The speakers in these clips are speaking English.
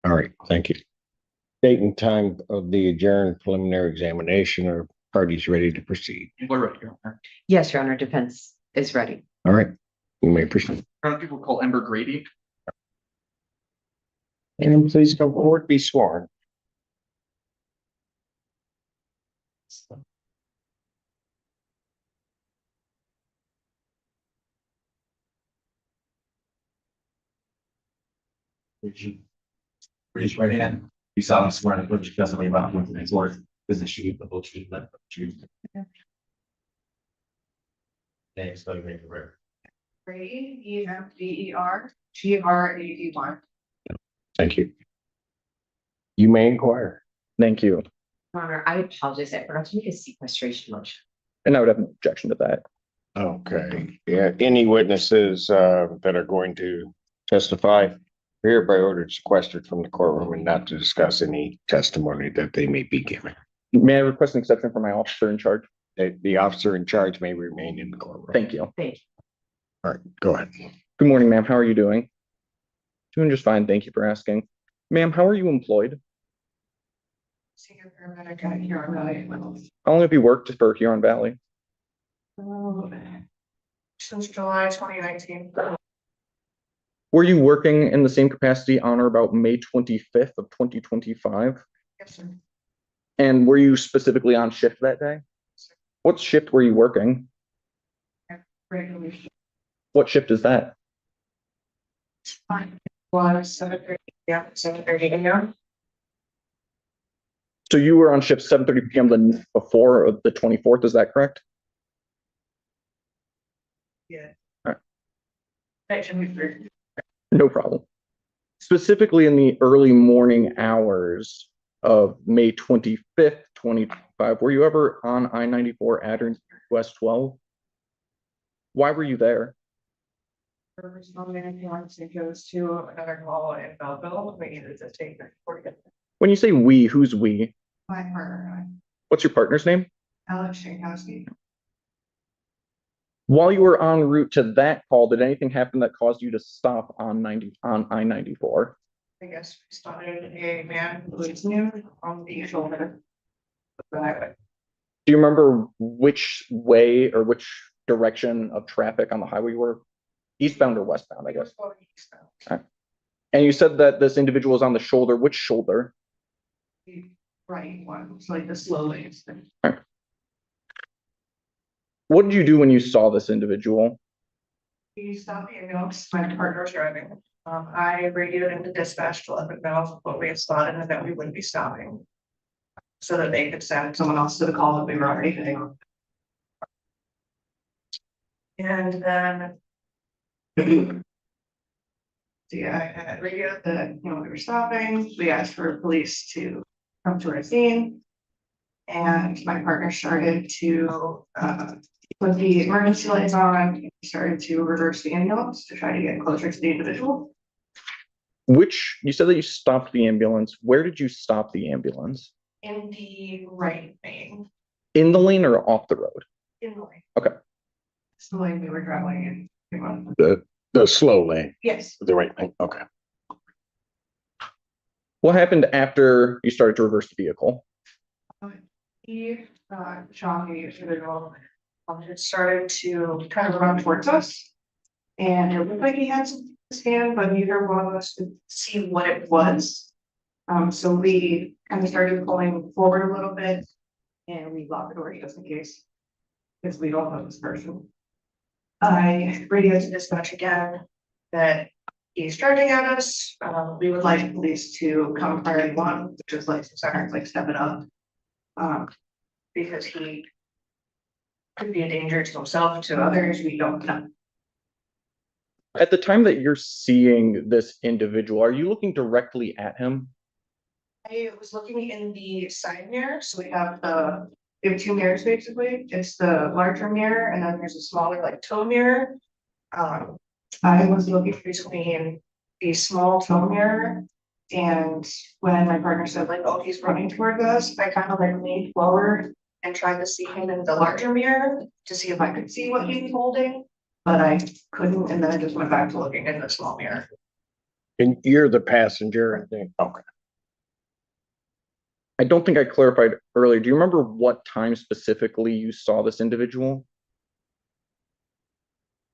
All right, thank you. Date and time of the adjourned preliminary examination. Are parties ready to proceed? We're ready, Your Honor. Yes, Your Honor, defense is ready. All right, you may proceed. People call Ember Grady. And please come forward, be sworn. Raise your right hand. You solemnly swear to put your testimony about what the Lord business you the whole truth, but truth. Name spelling name correct. Grady, EMBERGRADY. Thank you. You may inquire. Thank you. Your Honor, I apologize. I forgot to make a sequestration motion. And I would have no objection to that. Okay, yeah, any witnesses that are going to testify hereby ordered sequestered from the courtroom and not to discuss any testimony that they may be giving. May I request an exception from my officer in charge? The officer in charge may remain in the courtroom. Thank you. Thank you. All right, go ahead. Good morning, ma'am. How are you doing? Doing just fine. Thank you for asking. Ma'am, how are you employed? Senior paramedic at Huron Valley. How long have you worked for Huron Valley? Since July 2019. Were you working in the same capacity on or about May 25th of 2025? Yes, sir. And were you specifically on shift that day? What shift were you working? Regular. What shift is that? Fine. Was 7:30. Yeah, 7:30 a.m. So you were on shift 7:30 p.m. the night before the 24th, is that correct? Yeah. All right. That should be fair. No problem. Specifically in the early morning hours of May 25th, 2025, were you ever on I-94 Adderton West 12? Why were you there? First, he wants to goes to another call in Belleville. We needed to take it for it. When you say we, who's we? My partner, What's your partner's name? Alex Shankowski. While you were en route to that call, did anything happen that caused you to stop on I-94? I guess we spotted a man who was new on the shoulder of the highway. Do you remember which way or which direction of traffic on the highway you were? Eastbound or westbound, I guess. Going eastbound. And you said that this individual was on the shoulder. Which shoulder? The right one, it's like the slow lanes. What did you do when you saw this individual? He stopped the ambulance, my partner was driving. I radioed into dispatch to let them know what we had spotted and that we wouldn't be stopping. So that they could send someone else to the call that we were already hitting on. And then. So yeah, I had radioed that, we were stopping, we asked for police to come to our scene. And my partner started to put the emergency lights on, and started to reverse the ambulance to try to get closer to the individual. You said that you stopped the ambulance. Where did you stop the ambulance? In the right lane. In the lane or off the road? In the lane. Okay. It's the lane we were traveling in. The slow lane, Yes. the right thing. Okay. What happened after you started to reverse the vehicle? He shot the individual. It started to kind of run towards us. And it looked like he had something in his hand, but neither one of us could see what it was. So we kind of started pulling forward a little bit. And we locked the door just in case. Because we don't know this person. I radioed to dispatch again that he's charging at us. We would like police to come priority one, which is like sirens, like step it up. Because he could be a danger to himself and to others. We don't know. At the time that you're seeing this individual, are you looking directly at him? I was looking in the side mirror, so we have two mirrors basically. It's the larger mirror, and then there's a smaller like toe mirror. I was looking between the small toe mirror, and when my partner said like, "Oh, he's running toward us," I kind of like leaned forward and tried to see him in the larger mirror to see if I could see what he was holding, but I couldn't, and then I just went back to looking in the small mirror. And you're the passenger, I think. Okay. I don't think I clarified earlier. Do you remember what time specifically you saw this individual?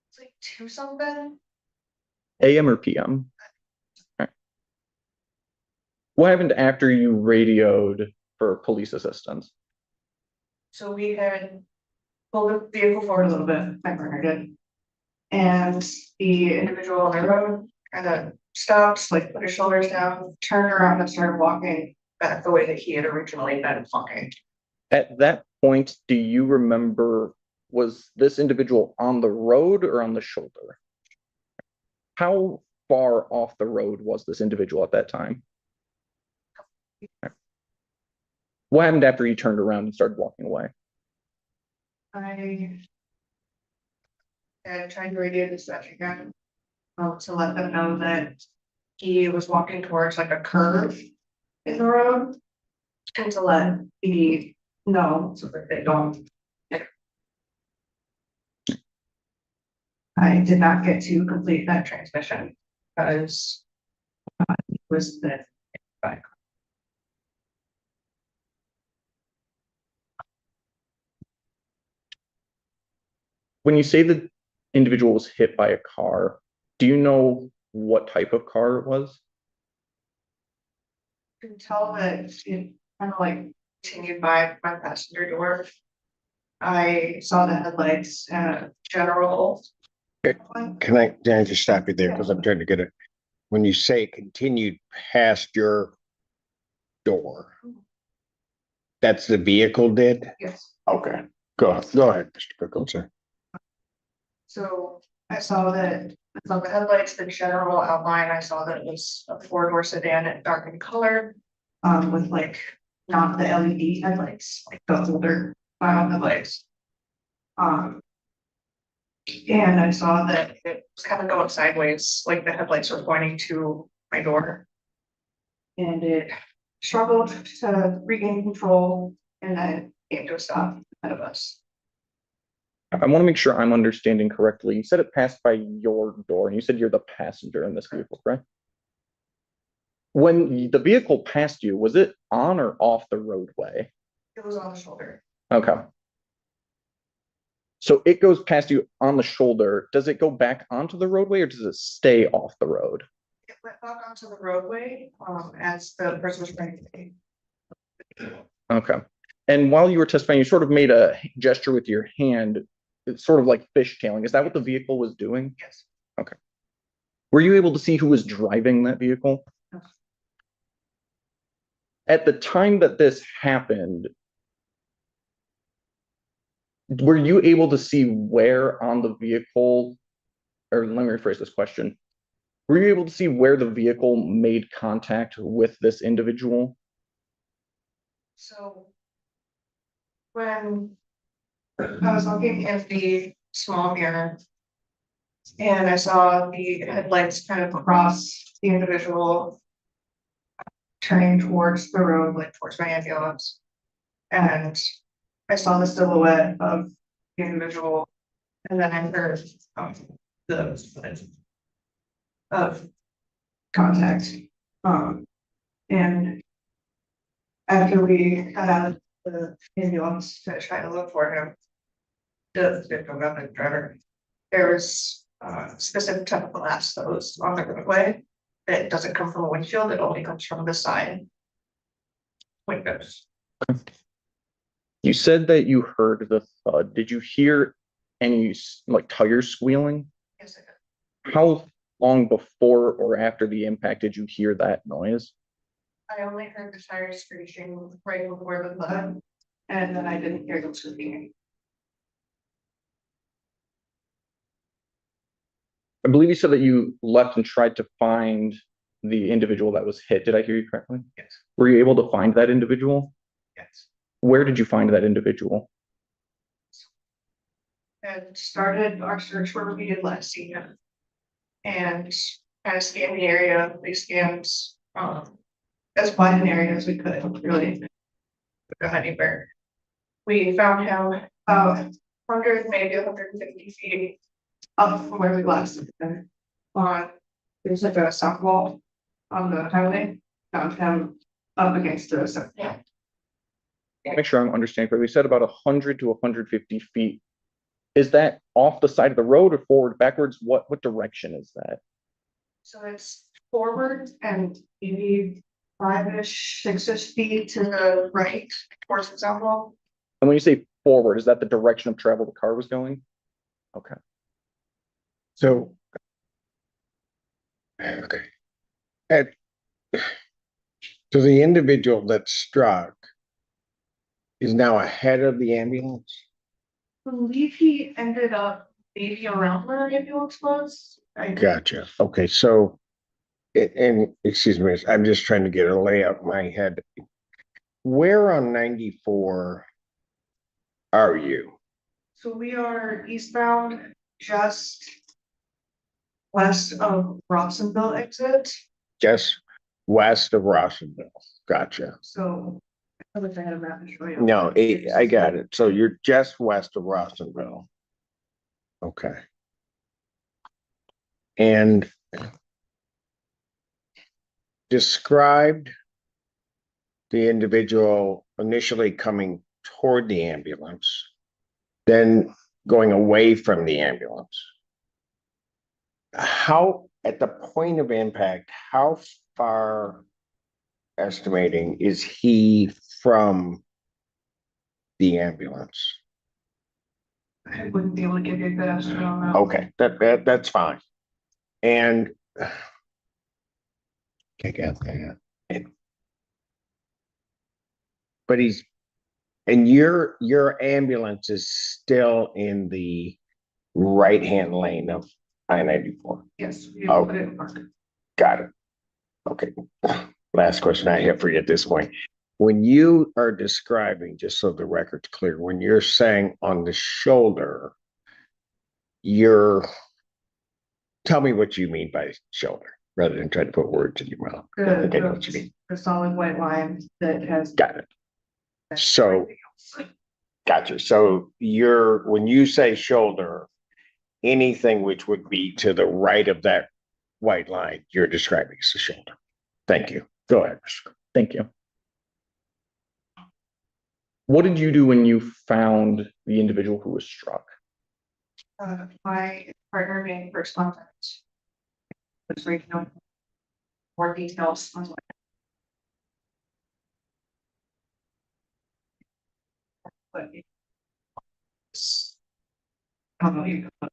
It's like 2 something. AM or PM? Okay. What happened after you radioed for police assistance? So we had pulled the vehicle forward a little bit, my partner did. And the individual on the road kind of stopped, like put his shoulders down, turned around and started walking back the way that he had originally been walking. At that point, do you remember, was this individual on the road or on the shoulder? How far off the road was this individual at that time? What happened after he turned around and started walking away? I had tried to radio dispatch again, to let them know that he was walking towards like a curve in the road. And to let the know so that they don't. I did not get to complete that transmission because it was the. When you say the individual was hit by a car, do you know what type of car it was? You can tell that it kind of like continued by my passenger door. I saw the headlights and a general. Can I just stop you there? Because I'm trying to get it. When you say continued past your door, that's the vehicle did? Yes, Okay, go ahead, Mr. Pickles, sir. so I saw the headlights, the general outline, I saw that it was a 4-door sedan in dark in color. With like not the LED headlights, like the older final headlights. And I saw that it was kind of going sideways, like the headlights were pointing to my door. And it struggled to regain control and then came to a stop ahead of us. I want to make sure I'm understanding correctly. You said it passed by your door, and you said you're the passenger in this vehicle, correct? When the vehicle passed you, was it on or off the roadway? It was on the shoulder. Okay. So it goes past you on the shoulder. Does it go back onto the roadway or does it stay off the road? It went back onto the roadway, as the person was trying to take. Okay. And while you were testifying, you sort of made a gesture with your hand. It's sort of like fishtailing. Is that what the vehicle was doing? Yes. Okay. Were you able to see who was driving that vehicle? No. At the time that this happened, were you able to see where on the vehicle, or let me rephrase this question. Were you able to see where the vehicle made contact with this individual? So when I was looking at the small mirror and I saw the headlights kind of cross the individual turning towards the road, like towards my ambulance. And I saw the silhouette of the individual and then I heard the of contact. And after we got out of the ambulance to try to look for him, the driver, there was specific type of glass that was on the roadway that doesn't come from a windshield, it only comes from the side windows. You said that you heard the thud. Did you hear any like tires squealing? Yes, I did. How long before or after the impact did you hear that noise? I only heard the tires screeching right before the thud, and then I didn't hear them screaming. I believe you said that you left and tried to find the individual that was hit. Did I hear you correctly? Yes. Were you able to find that individual? Yes. Where did you find that individual? And started our search where we did last see him. And kind of scanned the area, we scanned as wide an area as we could, really. Go anywhere. We found him 100, maybe 150 feet up from where we last looked at him on there's like a stop wall on the highway, found him up against the stop wall. Make sure I'm understanding correctly. You said about 100 to 150 feet. Is that off the side of the road or forward, backwards? What direction is that? So it's forward and maybe 5-ish, 6-ish feet to the right towards the stop wall. And when you say forward, is that the direction of travel the car was going? Okay. So. Okay. At, so the individual that struck is now ahead of the ambulance? I believe he ended up maybe around where the ambulance was. Gotcha. Okay, so, and excuse me, I'm just trying to get a layout in my head. Where on 94 are you? So we are eastbound just west of Robsonville exit. Just west of Rossendale. Gotcha. So I wish I had a map to show you. No, I got it. So you're just west of Rossendale. Okay. And described the individual initially coming toward the ambulance, then going away from the ambulance. How, at the point of impact, how far estimating is he from the ambulance? I wouldn't be able to give you a good estimate on that. Okay, that's fine. And I got that. But and your ambulance is still in the right-hand lane of I-94. Yes. we Oh. put it in park. Got it. Okay. Last question I have for you at this point. When you are describing, just so the record's clear, when you're saying on the shoulder, tell me what you mean by shoulder, rather than try to put words in your mouth. I think I know what you mean. The solid white line that has. Got it. So, gotcha. So when you say shoulder, anything which would be to the right of that white line, you're describing as the shoulder. Thank you. Go ahead. Thank you. What did you do when you found the individual who was struck? My partner made first contact. Was reading on more details on what. But I don't know,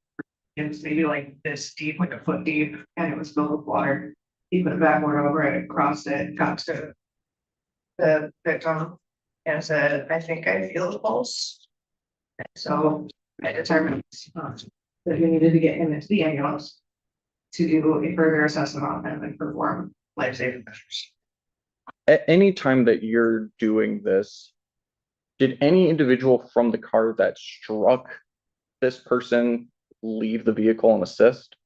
it was maybe like this deep, like a foot deep, and it was filled with water. He put it backward over it, crossed it, got to the victim and said, I think I feel the pulse. So I determined that we needed to get him into the ambulance to do a further assessment on him and perform life-saving measures. At any time that you're doing this, did any individual from the car that struck this person leave the vehicle and assist?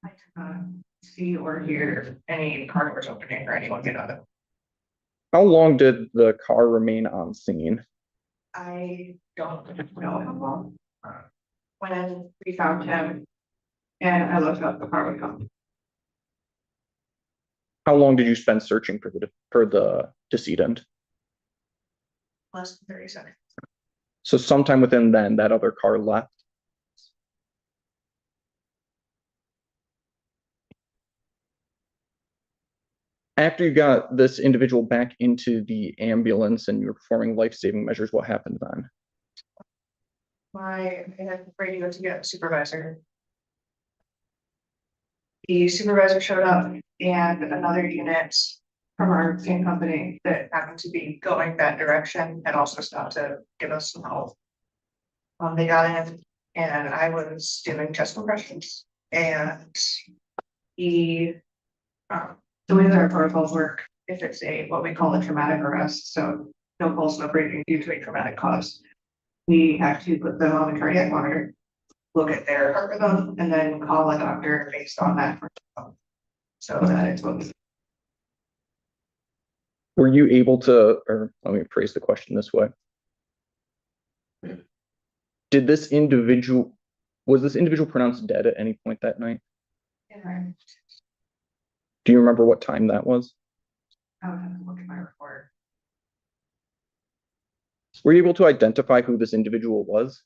I could not see or hear any car doors opening or anyone get out of it. How long did the car remain on scene? I don't know how long. When we found him and I looked up, the car would come. How long did you spend searching for the decedent? Less than 30 seconds. So sometime within then, that other car left. After you got this individual back into the ambulance and you were performing life-saving measures, what happened then? I had radio to get a supervisor. The supervisor showed up and another unit from our same company that happened to be going that direction and also stopped to give us some help. They got in and I was doing chest compressions and the way that our protocols work, if it's what we call a traumatic arrest, so no pulse, no breathing due to a traumatic cause, we have to put them on the cardiac monitor, look at their heart rhythm, and then call a doctor based on that. So that is what. Were you able to, or let me phrase the question this way. Was this individual pronounced dead at any point that night? Do you remember what time that was? I would have to look at my report. Were you able to identify who this individual was?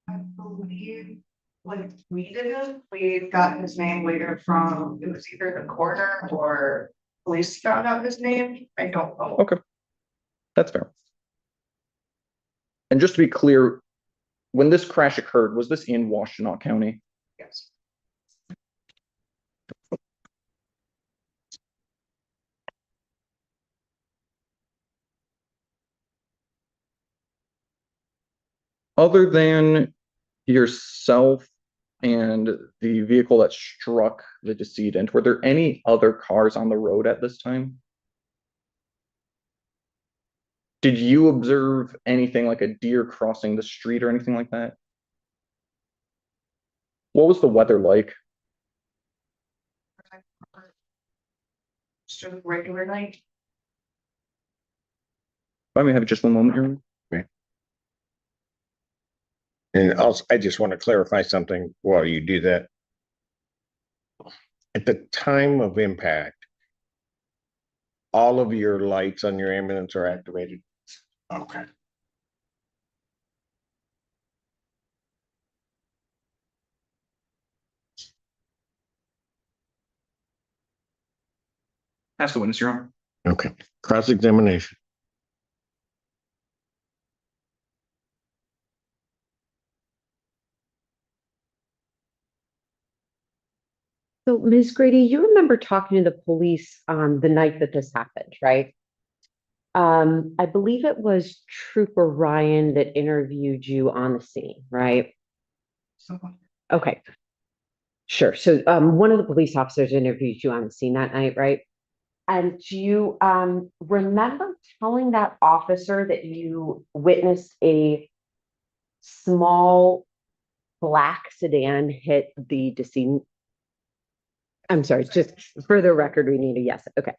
I believe, like, we didn't, we got his name later from, it was either the coroner or police found out his name, I don't know. Okay. That's fair. And just to be clear, when this crash occurred, was this in Washtenaw County? Yes. Other than yourself and the vehicle that struck the decedent, were there any other cars on the road at this time? Did you observe anything like a deer crossing the street or anything like that? What was the weather like? Just a regular night. Let me have just one moment here. And also, I just want to clarify something while you do that. At the time of impact, all of your lights on your ambulance are activated? Okay. Ask the witness, Your Honor. Okay. Cross-examination. So, Ms. Grady, you remember talking to the police the night that this happened, right? I believe it was Trooper Ryan that interviewed you on the scene, right? So Okay. Sure. So, one of the police officers interviewed you on the scene that night, right? And do you remember telling that officer that you witnessed a small black sedan hit the decedent? I'm sorry, just for the record, we need a yes. Okay.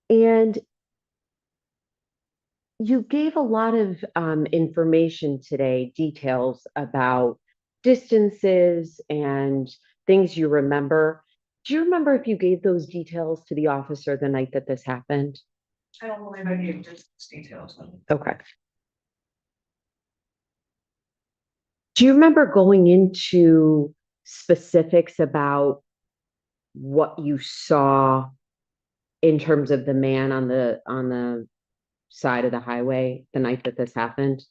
And you gave a lot of information today, details about distances and things you remember. Do you remember if you gave those details to the officer the night that this happened? I don't believe I gave just details. Okay. Do you remember going into specifics about what you saw in terms of the man on the side of the highway the night that this happened?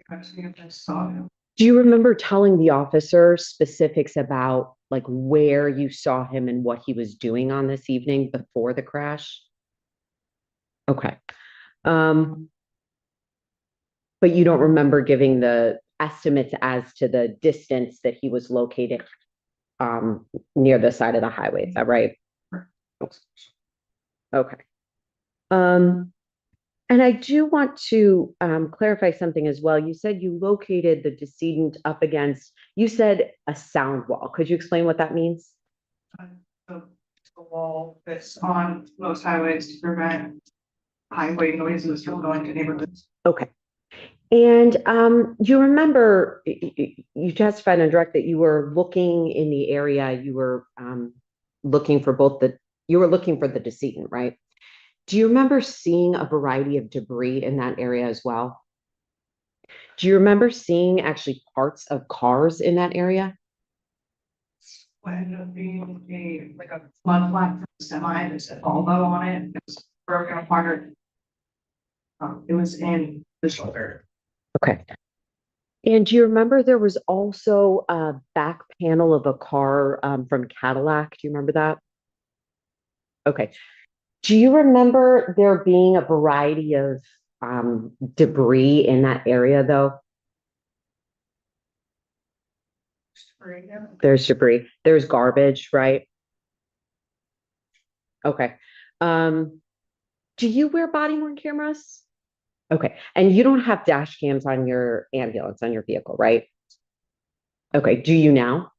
I saw him. Do you remember telling the officer specifics about like where you saw him and what he was doing on this evening before the crash? Okay. But you don't remember giving the estimates as to the distance that he was located near the side of the highway, is that right? Okay. And I do want to clarify something as well. You said you located the decedent up against, you said a sound wall. Could you explain what that means? The wall that's on most highways to prevent highway noises from going to neighborhoods. Okay. And you remember you testified on direct that you were looking in the area, you were looking for you were looking for the decedent, right? Do you remember seeing a variety of debris in that area as well? Do you remember seeing actually parts of cars in that area? What ended up being a flood flat for the semi, there's a Volvo on it, it was broken apart. It was in the shoulder. Okay. And do you remember there was also a back panel of a car from Cadillac? Do you remember that? Okay. Do you remember there being a variety of debris in that area though? There's debris. There's garbage, right? Okay. Do you wear body worn cameras? Okay. And you don't have dash cams on your ambulance, on your vehicle, right? Okay. Do you now?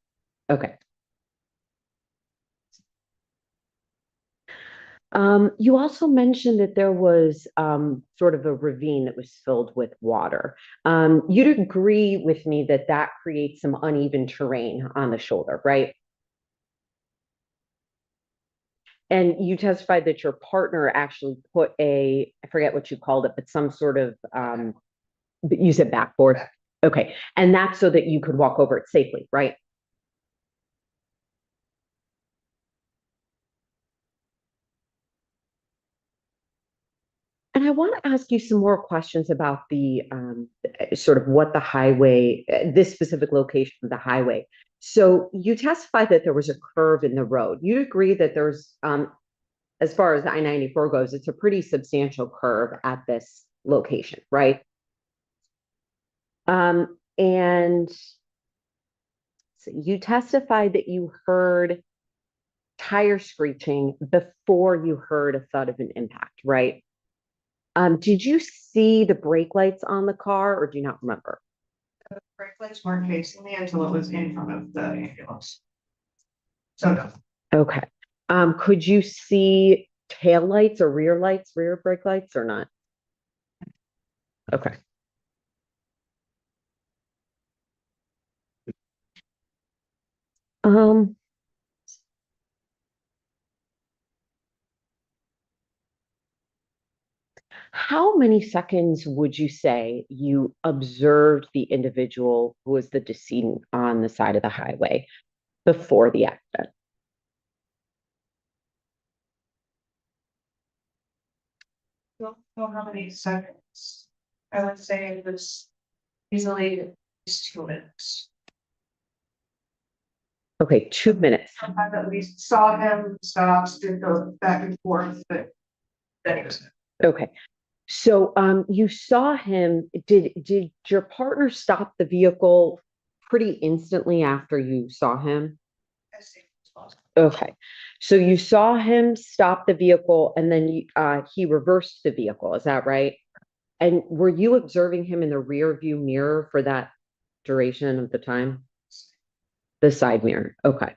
Okay. You also mentioned that there was sort of a ravine that was filled with water. You'd agree with me that that creates some uneven terrain on the shoulder, right? And you testified that your partner actually put I forget what you called it, but some sort of, you said backboard. Okay. And that's so that you could walk over it safely, right? And I want to ask you some more questions about the sort of what the highway, this specific location of the highway. So you testified that there was a curve in the road. You agree that there's, as far as I-94 goes, it's a pretty substantial curve at this location, right? And so you testified that you heard tire screeching before you heard a thud of an impact, right? Did you see the brake lights on the car or do you not remember? The brake lights weren't facing me until it was in front of the ambulance. So no. Okay. Could you see tail lights or rear brake lights or not? Okay. Um, how many seconds would you say you observed the individual who was the decedent on the side of the highway before the accident? Don't know how many seconds. I would say it was easily at least 2 minutes. Okay, 2 minutes. Sometime that we saw him stop, did go back and forth, but then he was. Okay. So you saw him, did your partner stop the vehicle pretty instantly after you saw him? As safe as possible. Okay. So you saw him stop the vehicle and then he reversed the vehicle, is that right? And were you observing him in the rear view mirror for that duration of the time? The side mirror. Okay.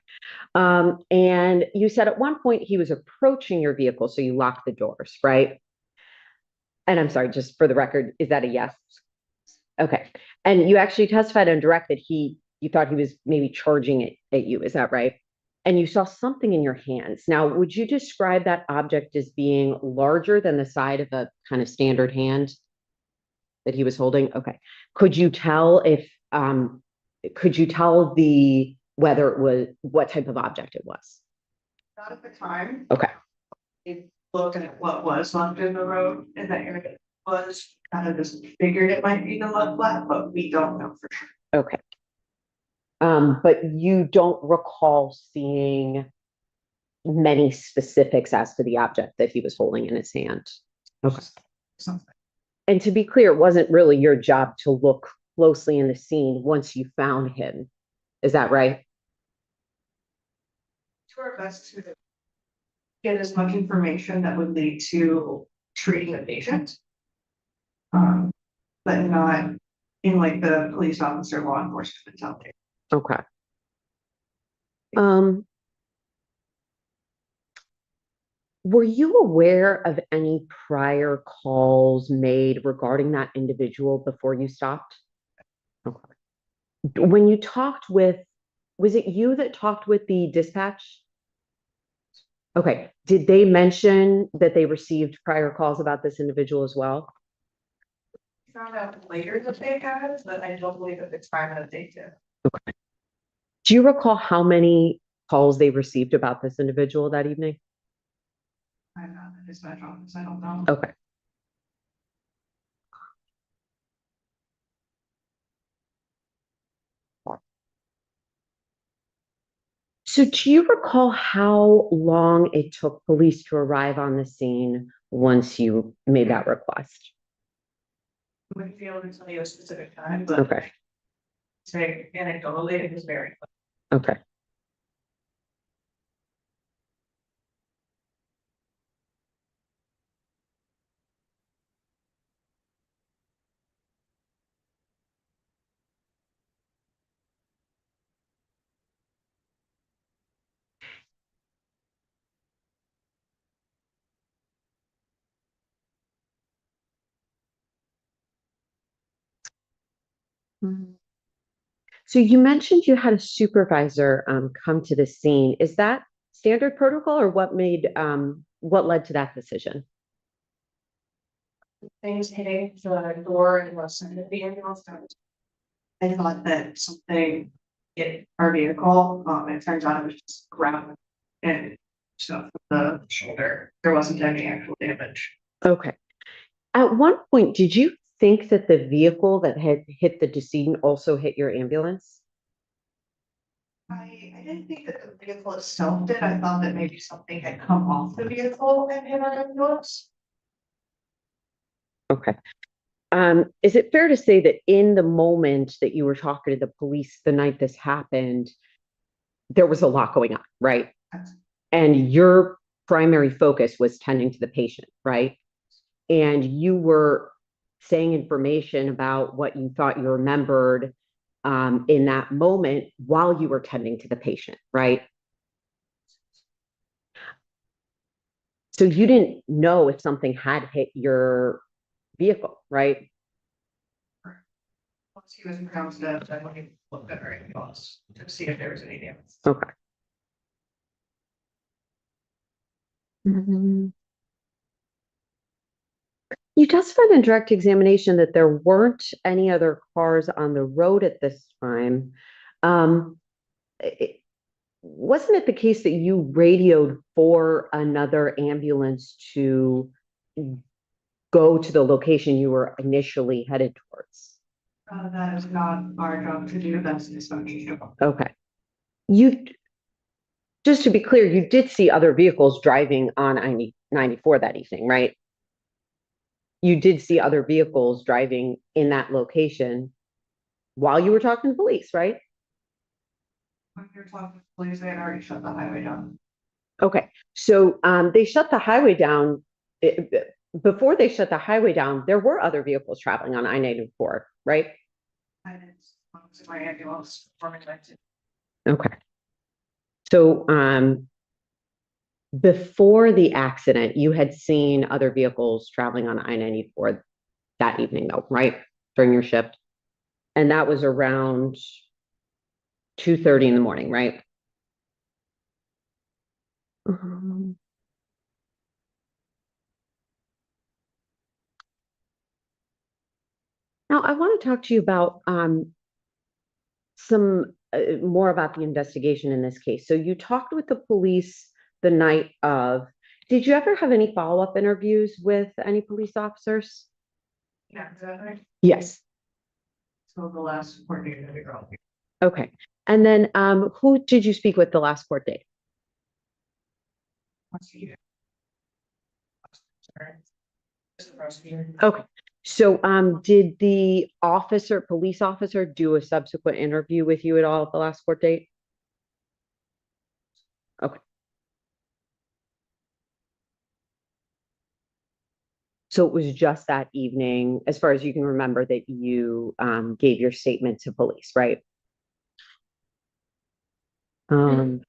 And you said at one point he was approaching your vehicle, so you locked the doors, right? And I'm sorry, just for the record, is that a yes? Okay. And you actually testified on direct that you thought he was maybe charging it at you, is that right? And you saw something in your hands. Now, would you describe that object as being larger than the side of a kind of standard hand that he was holding? Okay. Could you tell whether it was, what type of object it was? Not at the time. Okay. He looked at what was left in the road and that area was kind of just figured it might be the mud flat, but we don't know for sure. Okay. But you don't recall seeing many specifics as to the object that he was holding in his hand. Okay. Something. And to be clear, it wasn't really your job to look closely in the scene once you found him. Is that right? To our best to get as much information that would lead to treating the patient. But not in like the police officer, law enforcement mentality. Okay. Were you aware of any prior calls made regarding that individual before you stopped? Okay. When you talked with, was it you that talked with the dispatch? Okay. Did they mention that they received prior calls about this individual as well? Found out later that they had, but I don't believe at the time that they did. Okay. Do you recall how many calls they received about this individual that evening? I'm not in dispatch office, I don't know. Okay. So do you recall how long it took police to arrive on the scene once you made that request? I wouldn't be able to tell you a specific time, but Okay. say anecdotally, it was very quick. Okay. Mhm. So you mentioned you had a supervisor come to the scene. Is that standard protocol or what led to that decision? Things hitting the door and listening to the ambulance. I thought that something hit our vehicle, it turns out it was just ground and stuff with the shoulder. There wasn't any actual damage. Okay. At one point, did you think that the vehicle that had hit the decedent also hit your ambulance? I didn't think that the vehicle itself did. I thought that maybe something had come off the vehicle and hit our ambulance. Okay. Is it fair to say that in the moment that you were talking to the police the night this happened, there was a lot going on, right? And your primary focus was tending to the patient, right? And you were saying information about what you thought you remembered in that moment while you were tending to the patient, right? So you didn't know if something had hit your vehicle, right? Once he was pronounced dead, I went and looked at our ambulance to see if there was any damage. Okay. Mhm. You testified in direct examination that there weren't any other cars on the road at this time. Wasn't it the case that you radioed for another ambulance to go to the location you were initially headed towards? That is not our job to do. That's the dispatcher's job. Okay. You, just to be clear, you did see other vehicles driving on I-94 that evening, right? You did see other vehicles driving in that location while you were talking to police, right? When you're talking to police, they had already shut the highway down. Okay, so they shut the highway down. Before they shut the highway down, there were other vehicles traveling on I-94, right? I didn't, my ambulance performing that. Okay. So before the accident, you had seen other vehicles traveling on I-94 that evening, though, right? During your shift. And that was around 2:30 in the morning, right? Now, I want to talk to you about some more about the investigation in this case. So you talked with the police the night of. Did you ever have any follow-up interviews with any police officers? Yeah, is that right? Yes. So the last court date that we got. Okay. And then who did you speak with the last court date? Prosecutor. Sorry. Just the prosecutor. Okay. So did the police officer do a subsequent interview with you at all at the last court date? Okay. So it was just that evening, as far as you can remember, that you gave your statement to police, right? And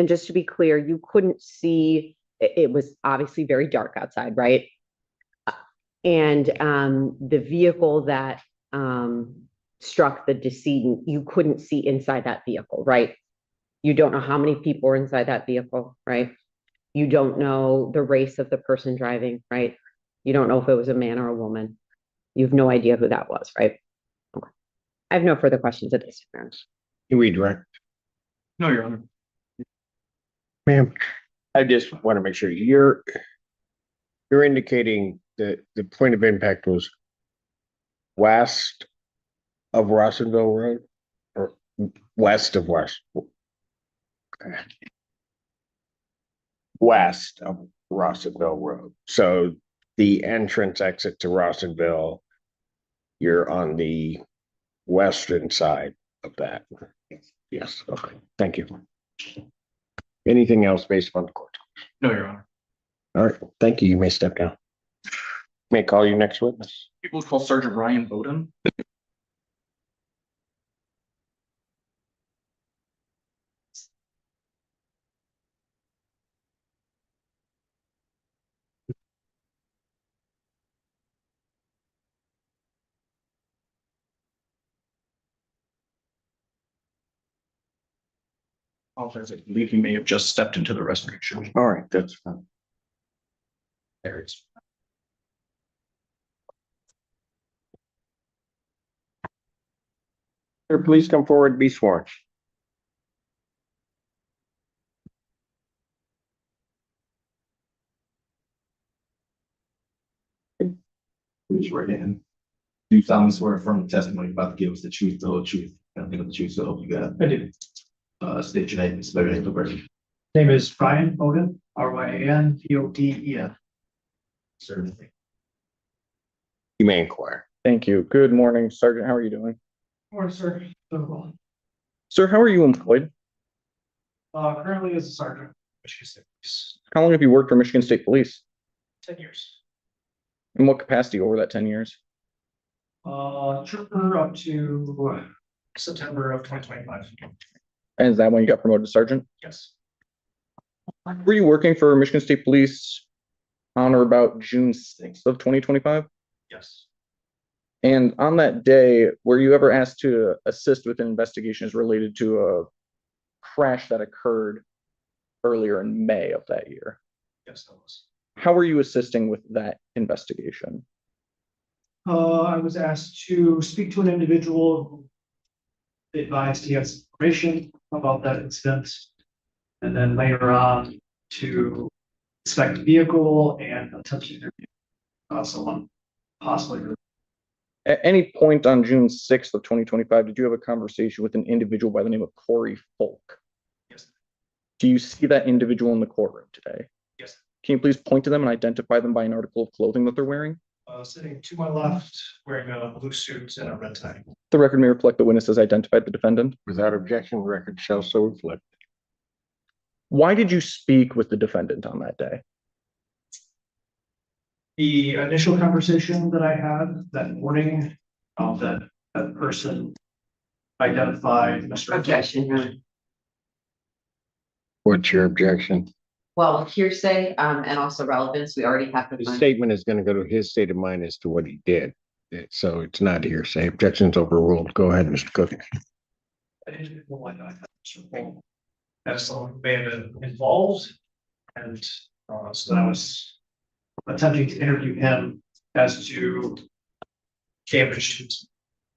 just to be clear, you couldn't see, it was obviously very dark outside, right? And the vehicle that struck the decedent, you couldn't see inside that vehicle, right? You don't know how many people were inside that vehicle, right? You don't know the race of the person driving, right? You don't know if it was a man or a woman. You have no idea who that was, right? Okay. I have no further questions at this time. You redirect, No, Your Honor. ma'am. I just want to make sure you're indicating that the point of impact was west of Rossendale Road or west of West? Okay. West of Rossendale Road. So the entrance exit to Rossendale, you're on the western side of that. Yes, okay, thank you. Anything else based upon the court? No, Your Honor. All right, thank you. You may step down. May call your next witness. People call Sergeant Ryan Bowden. Apologize, I believe he may have just stepped into the restoration. All right, that's fine. There it is. Sir, please come forward and be sworn. Please right hand. Do you solemnly swear affirm the testimony about to give us the truth, the whole truth, and nothing but the truth, so help you God? I do. State your name, spell your name, please. Name is Ryan Bowden, RyanBoden. Sir. You may inquire. Thank you. Good morning, Sergeant. How are you doing? Or sir, Sir, how are you employed? currently as a sergeant, Michigan State Police, How long have you worked for Michigan State Police? 10 years. In what capacity over that 10 years? Trooper up to September of 2025. And is that when you got promoted to sergeant? Yes. Were you working for Michigan State Police on or about June 6th of 2025? Yes. And on that day, were you ever asked to assist with investigations related to a crash that occurred earlier in May of that year? Yes, that was. How were you assisting with that investigation? I was asked to speak to an individual who advised he has information about that incident. And then later on to inspect the vehicle and attempt to interview someone possibly. At any point on June 6th of 2025, did you have a conversation with an individual by the name of Corey Folk? Yes. Do you see that individual in the courtroom today? Yes. Can you please point to them and identify them by an article of clothing that they're wearing? Sitting to my left, wearing a blue suit and a red tie. The record may reflect the witness has identified the defendant. Without objection, record shall so reflect. Why did you speak with the defendant on that day? The initial conversation that I had that morning, that person identified Mr. Objection. What's your objection? Well, hearsay, and also relevance, we already have to The find. statement is going to go to his state of mind as to what he did. So it's not hearsay. Objection's overruled. Go ahead, Mr. Cook. I didn't know why I had Mr. Paul as someone who may have been involved. And so I was attempting to interview him as to damage.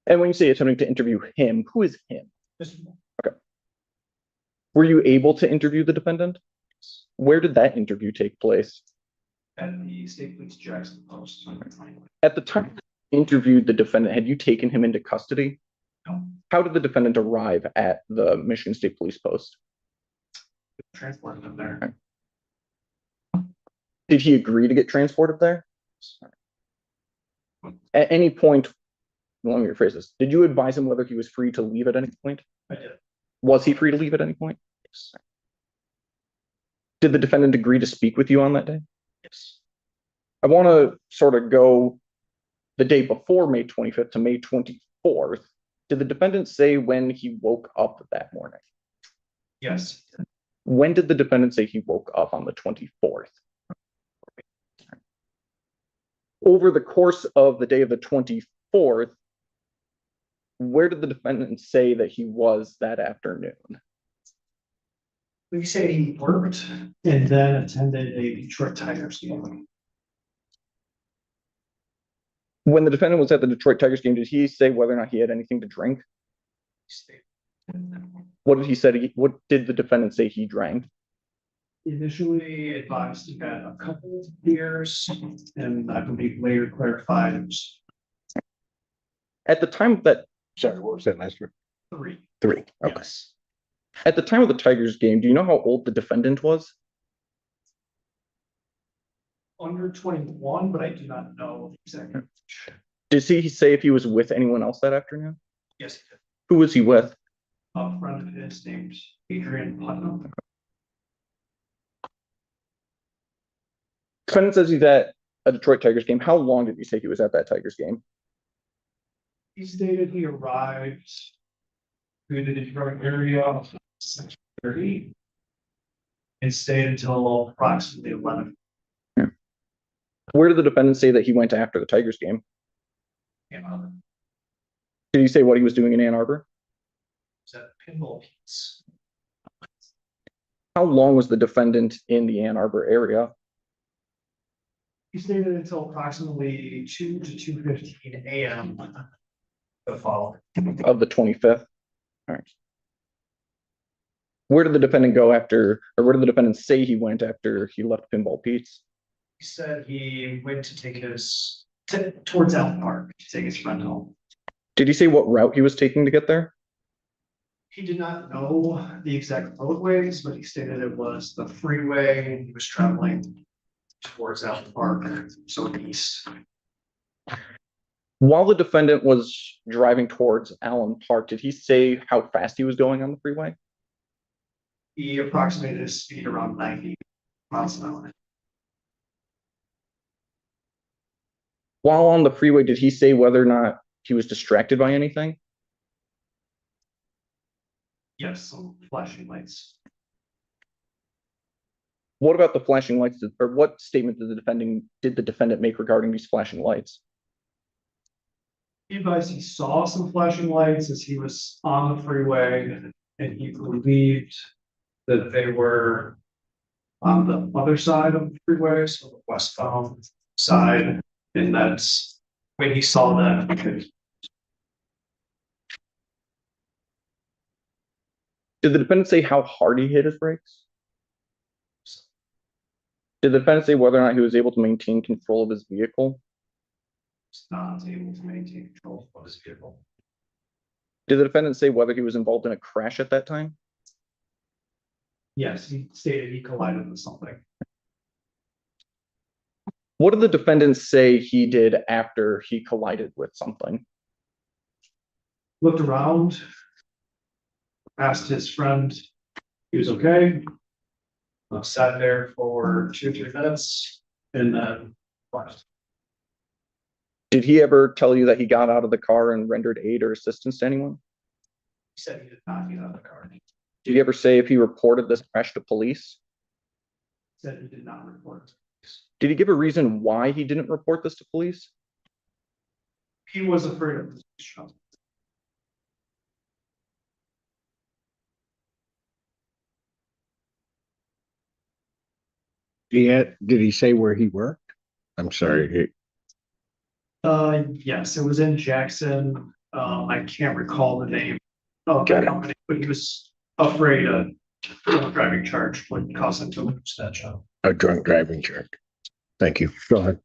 And when you say attempting to interview him, who is him? Were you able to interview the defendant? Where did that interview take place? At the State Police Jackson Post. At the time you interviewed the defendant, had you taken him into custody? No. How did the defendant arrive at the Michigan State Police Post? Transported him there. Did he agree to get transported there? At any point, let me rephrase this. Did you advise him whether he was free to leave at any point? I did. Was he free to leave at any point? Did the defendant agree to speak with you on that day? Yes. I want to sort of go the day before May 25th to May 24th. Did the defendant say when he woke up that morning? Yes. When did the defendant say he woke up on the 24th? Over the course of the day of the 24th, where did the defendant say that he was that afternoon? We say he worked and then attended a Detroit Tigers game. When the defendant was at the Detroit Tigers game, did he say whether or not he had anything to drink? What did he say? What did the defendant say he drank? Initially advised he had a couple of beers, and I believe later clarified it was At the time that, Sorry, what was that last word? 3. 3. Okay. Yes. at the time of the Tigers game, do you know how old the defendant was? Under 21, but I do not know exactly. Did he say if he was with anyone else that afternoon? Yes, he did. Who was he with? A friend of his named Adrian Putnam. Defendant says he's at a Detroit Tigers game. How long did he say he was at that Tigers game? He stated he arrived to the Detroit area of 6:30 and stayed until approximately 11. Where did the defendant say that he went after the Tigers game? And Did he say what he was doing in Ann Arbor? was at Pinball Pete's. How long was the defendant in the Ann Arbor area? He stayed until approximately 2 to 2:15 AM. The fall. Of the 25th? All right. Where did the defendant go after, or where did the defendant say he went after he left Pinball Pete's? He said he went to take towards Allen Park to take his friend home. Did he say what route he was taking to get there? He did not know the exact roadways, but he stated it was the freeway and he was traveling towards Allen Park, so east. While the defendant was driving towards Allen Park, did he say how fast he was going on the freeway? He approximated his speed around 90 miles an hour. While on the freeway, did he say whether or not he was distracted by anything? Yes, some flashing lights. What about the flashing lights, or what statement did the defendant make regarding these flashing lights? He advised he saw some flashing lights as he was on the freeway and he believed that they were on the other side of the freeway, so the westbound side. And that's when he saw that because Did the defendant say how hard he hit his brakes? Did the defendant say whether or not he was able to maintain control of his vehicle? he's not able to maintain control of his vehicle. Did the defendant say whether he was involved in a crash at that time? Yes, he stated he collided with something. What did the defendant say he did after he collided with something? Looked around, asked his friend, he was okay. Sat there for 2 or 3 minutes and then left. Did he ever tell you that he got out of the car and rendered aid or assistance to anyone? He said he did not get out of the car. He Did he ever say if he reported this crash to police? said he did not report. Did he give a reason why he didn't report this to police? He was afraid of the show. Did he say where he worked? I'm sorry. Yes, it was in Jackson. I can't recall the name of Got the it. company, but he was afraid a driving charge would cause him to lose that job. A drunk driving charge. Thank you. Go ahead.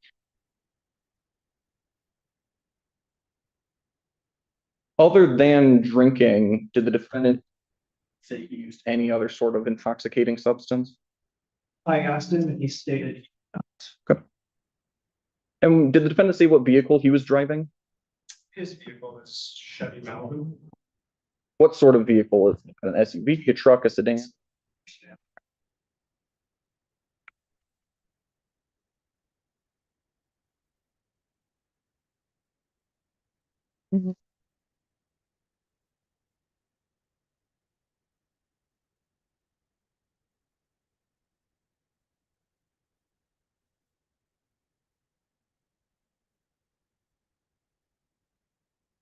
Other than drinking, did the defendant say he used any other sort of intoxicating substance? I asked him and he stated And did the defendant say what vehicle he was driving? his vehicle is Chevy Malibu. What sort of vehicle is it? An SUV, a truck, a sedan?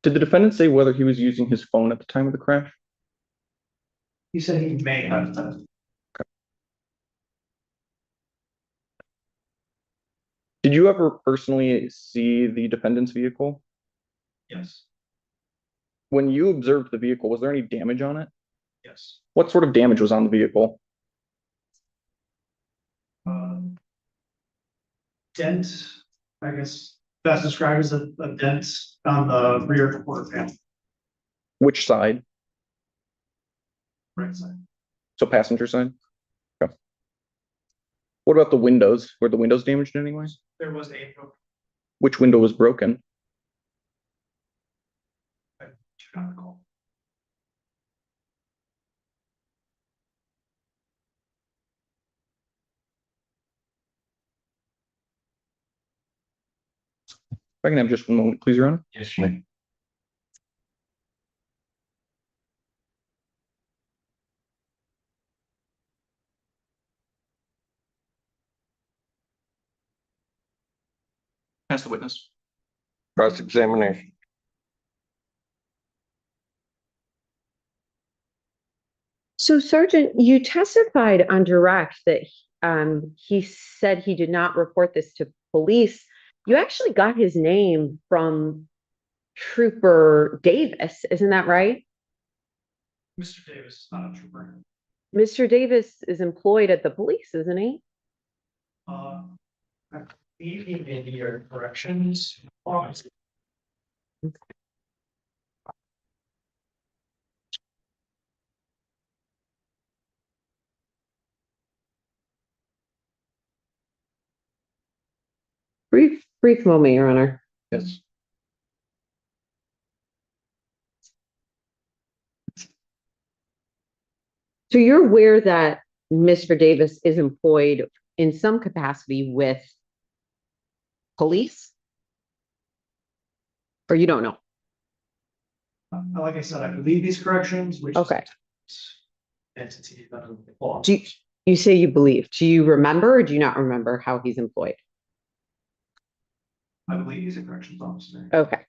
Did the defendant say whether he was using his phone at the time of the crash? He said he may have done. Did you ever personally see the defendant's vehicle? Yes, When you observed the vehicle, was there any damage on it? yes. What sort of damage was on the vehicle? Dent, I guess best described as a dent on the rear quarter panel, Which side? right side. So passenger side? Okay. What about the windows? Were the windows damaged in any way? There was a, Which window was broken? I do not recall. If I can have just one moment, please, Your Honor. Yes, Ask the witness. Cross-examination. So Sergeant, you testified on direct that he said he did not report this to police. You actually got his name from Trooper Davis, isn't that right? Mr. Davis is not a trooper. Mr. Davis is employed at the police, isn't he? I believe he may be our corrections. officer. Brief moment, Your Honor. Yes. So you're aware that Mr. Davis is employed in some capacity with police? Or you don't know? Like I said, I believe these corrections, which. Okay. Entity that would belong. Do you say you believe? Do you remember or do you not remember how he's employed? I believe he's a corrections officer. Okay.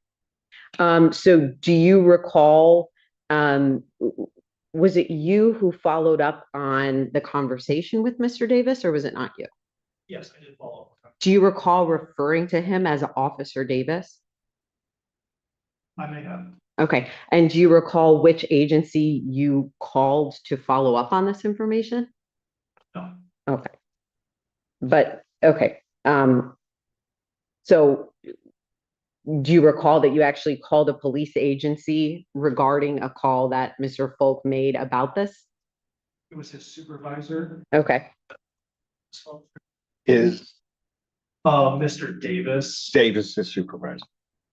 So do you recall, was it you who followed up on the conversation with Mr. Davis or was it not you? Yes, I did follow up. Do you recall referring to him as Officer Davis? I may have. Okay. And do you recall which agency you called to follow up on this information? No. Okay. But, okay. So do you recall that you actually called a police agency regarding a call that Mr. Folk made about this? It was his supervisor. Okay. So, Is Mr. Davis Davis the supervisor?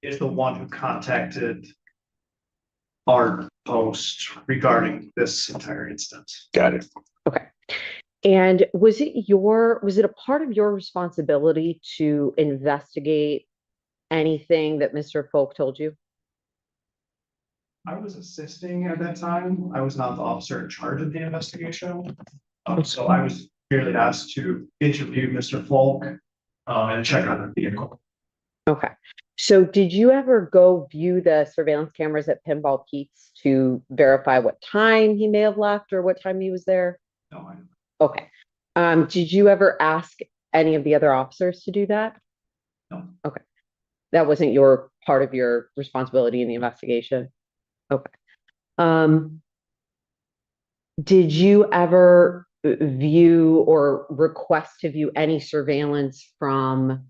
is the one who contacted our post regarding this entire instance. Got it. Okay. And was it a part of your responsibility to investigate anything that Mr. Folk told you? I was assisting at that time. I was not the officer in charge of the investigation. So I was merely asked to interview Mr. Folk and check on the vehicle. Okay. So did you ever go view the surveillance cameras at Pinball Pete's to verify what time he may have left or what time he was there? No, I Okay. Did you ever ask any of the other officers to do that? No. Okay. That wasn't your part of your responsibility in the investigation? Okay. Did you ever view or request to view any surveillance from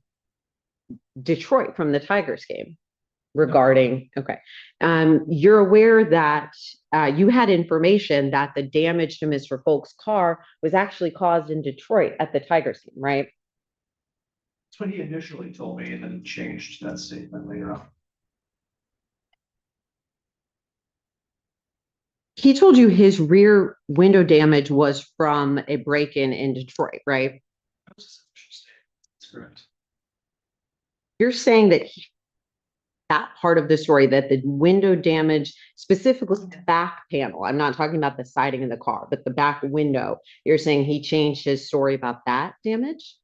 Detroit, from the Tigers game regarding, okay. You're aware that you had information that the damage to Mr. Folk's car was actually caused in Detroit at the Tigers game, right? That's what he initially told me and then changed that statement later on. He told you his rear window damage was from a break-in in Detroit, right? That was his official statement. That's correct. You're saying that that part of the story, that the window damage, specifically the back panel, I'm not talking about the siding of the car, but the back window, you're saying he changed his story about that damage?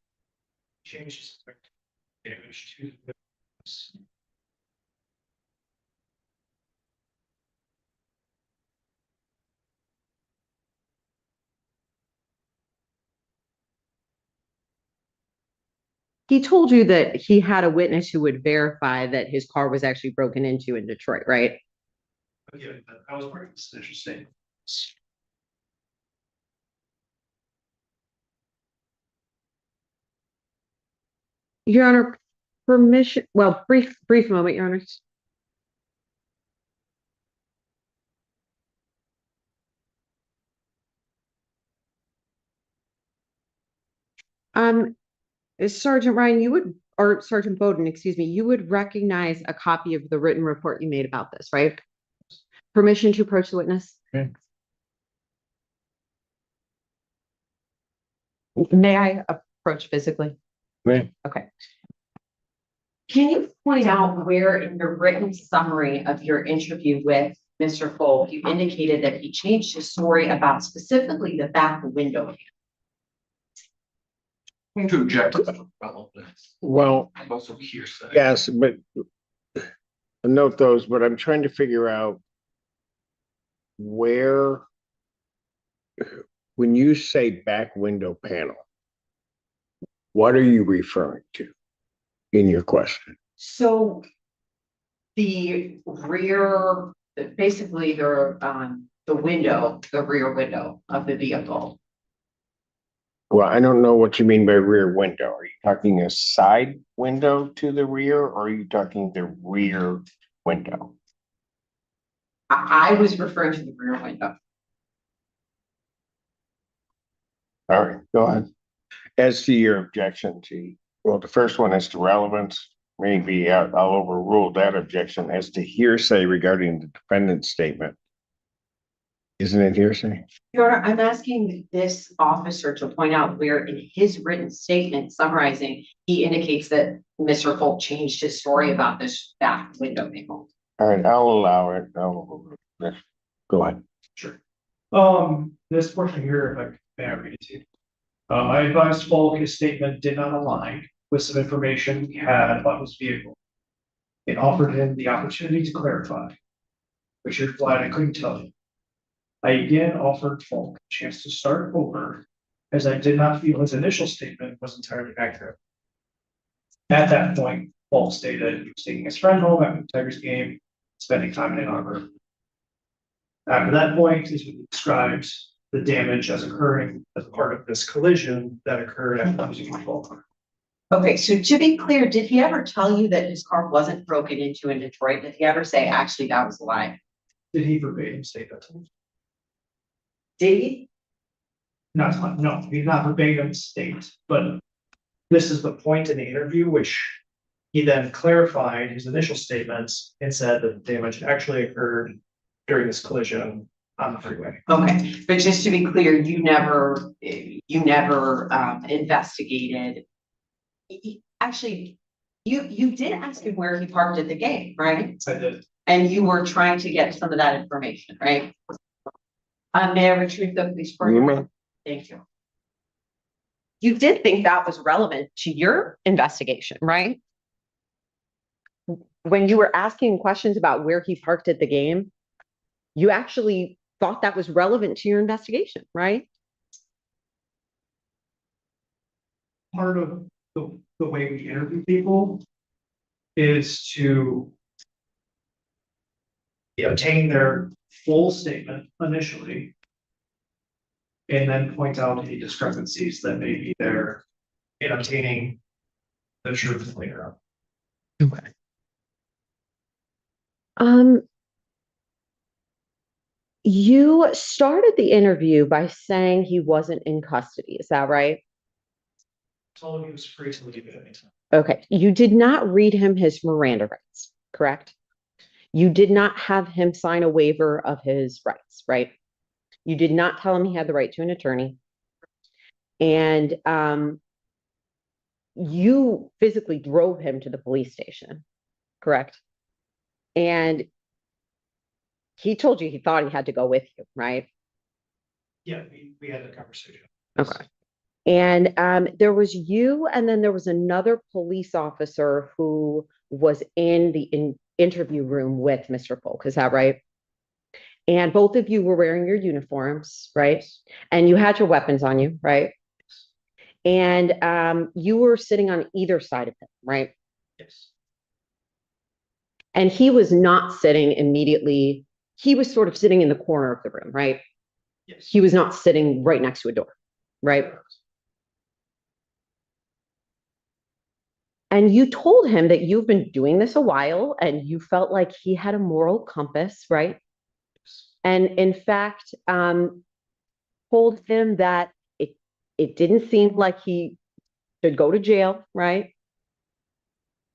Changed his damage to the. He told you that he had a witness who would verify that his car was actually broken into in Detroit, right? Yeah, that was part of his initial statement. Your Honor, permission, well, brief moment, Your Honor. Sergeant Ryan, you would, or Sergeant Bowden, excuse me, you would recognize a copy of the written report you made about this, right? Permission to approach the witness? Okay. May I approach physically? Right. Okay. Can you point out where in your written summary of your interview with Mr. Folk, you indicated that he changed his story about specifically the back window? I'm to object to that. Well, I'm also hearsay. yes, but note those, but I'm trying to figure out where when you say back window panel, what are you referring to in your question? So the rear, basically the window, the rear window of the vehicle. Well, I don't know what you mean by rear window. Are you talking a side window to the rear, or are you talking the rear window? I was referring to the rear window. All right, go ahead. As to your objection, T, well, the first one is to relevance. Maybe I'll overrule that objection as to hearsay regarding the defendant's statement. Isn't it hearsay? Your Honor, I'm asking this officer to point out where in his written statement summarizing, he indicates that Mr. Folk changed his story about this back window panel. All right, I'll allow it. Go ahead. Sure. This portion here, if I may I read it to you. I advised Falk his statement did not align with some information he had about his vehicle. It offered him the opportunity to clarify, which he replied, I couldn't tell you. I again offered Falk a chance to start over, as I did not feel his initial statement was entirely accurate. At that point, Falk stated he was taking his friend home after the Tigers game, spending time in Ann Arbor. After that point, he describes the damage as occurring as part of this collision that occurred after losing control. Okay, so to be clear, did he ever tell you that his car wasn't broken into in Detroit? Did he ever say, actually, that was a lie? Did he verbatim state that? Did he? No, he did not verbatim state, but this is the point in the interview, which he then clarified his initial statements and said that the damage actually occurred during this collision on the freeway. Okay, but just to be clear, you never investigated. Actually, you did ask him where he parked at the game, right? I did. And you were trying to get some of that information, right? May I retrieve the police You may. report? Thank you. You did think that was relevant to your investigation, right? When you were asking questions about where he parked at the game, you actually thought that was relevant to your investigation, right? Part of the way we interview people is to obtain their full statement initially, and then point out any discrepancies that may be there in obtaining the truth later on. Okay. You started the interview by saying he wasn't in custody. Is that right? Told him he was free to leave at any time. Okay. You did not read him his Miranda rights, correct? You did not have him sign a waiver of his rights, right? You did not tell him he had the right to an attorney. And you physically drove him to the police station, correct? And he told you he thought he had to go with you, right? Yeah, we had a conversation. Okay. And there was you, and then there was another police officer who was in the interview room with Mr. Folk. Is that right? And both of you were wearing your uniforms, right? And you had your weapons on you, right? And you were sitting on either side of him, right? Yes. And he was not sitting immediately. He was sort of sitting in the corner of the room, right? Yes. He was not sitting right next to a door, right? And you told him that you've been doing this a while and you felt like he had a moral compass, right? And in fact, told him that it didn't seem like he should go to jail, right?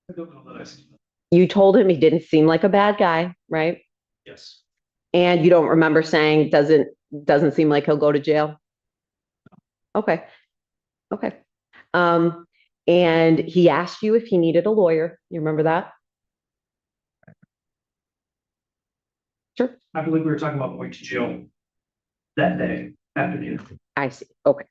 I don't know that I see that. You told him he didn't seem like a bad guy, right? Yes. And you don't remember saying doesn't seem like he'll go to jail. Okay. Okay. And he asked you if he needed a lawyer. You remember that? Sure. I believe we were talking about going to jail that day after the interview. I see. Okay.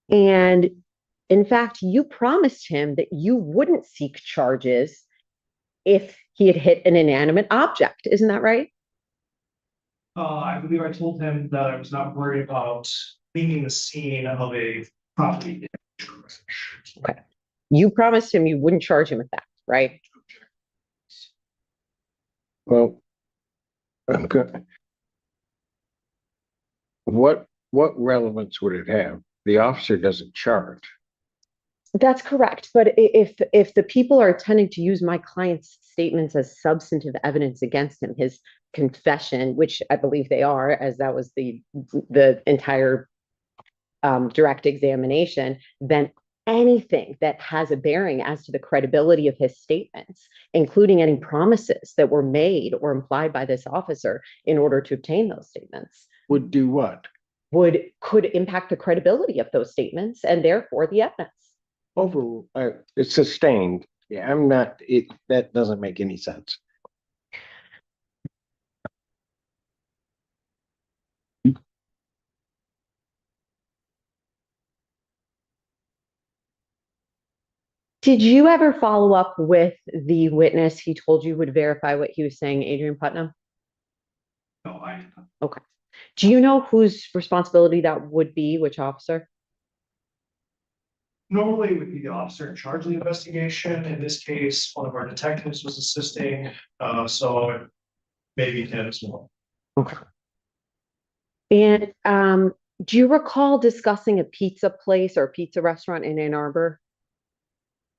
And in fact, you promised him that you wouldn't seek charges if he had hit an inanimate object. Isn't that right? I believe I told him that I was not worried about leaving the scene of a property damage. Okay. You promised him you wouldn't charge him with that, right? Well, I'm good. What relevance would it have? The officer doesn't charge. That's correct. But if the people are intending to use my client's statements as substantive evidence against him, his confession, which I believe they are, as that was the entire direct examination, then anything that has a bearing as to the credibility of his statements, including any promises that were made or implied by this officer in order to obtain those statements, Would do what? could impact the credibility of those statements and therefore the evidence. It's sustained. Yeah, that doesn't make any sense. Did you ever follow up with the witness he told you would verify what he was saying, Adrian Putnam? No, I, Okay. Do you know whose responsibility that would be, which officer? normally it would be the officer in charge of the investigation. In this case, one of our detectives was assisting, so maybe him as well. Okay. And do you recall discussing a pizza place or a pizza restaurant in Ann Arbor?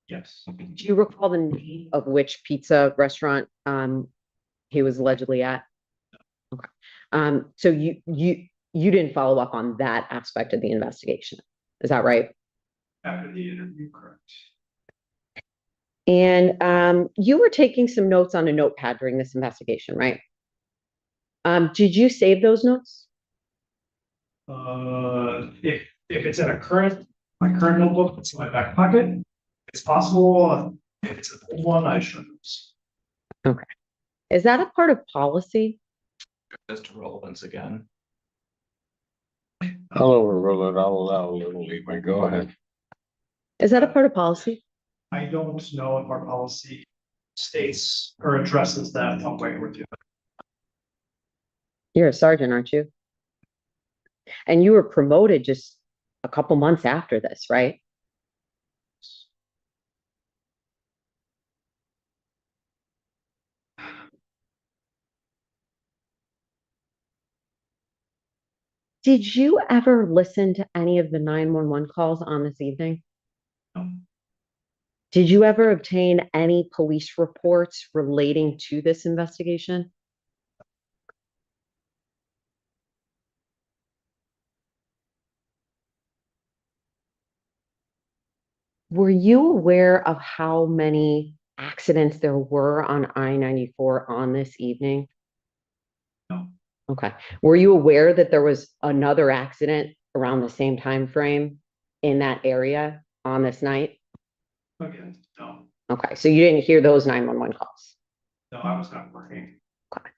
Yes. Do you recall the name of which pizza restaurant he was allegedly at? Okay. So you didn't follow up on that aspect of the investigation. Is that right? After the interview, correct. And you were taking some notes on a notepad during this investigation, right? Did you save those notes? If it's in my current notebook, it's in my back pocket. It's possible, if it's an old one, I should. Okay. Is that a part of policy? Just to relevance again. I'll overrule it. I'll allow a little leeway. Go ahead. Is that a part of policy? I don't know if our policy states or addresses that one way or the other. You're a sergeant, aren't you? And you were promoted just a couple months after this, right? Did you ever listen to any of the 911 calls on this evening? No. Did you ever obtain any police reports relating to this investigation? Were you aware of how many accidents there were on I-94 on this evening? No. Okay. Were you aware that there was another accident around the same time frame in that area on this night? Again, no, Okay, so you didn't hear those 911 calls. no, I was not working. Okay.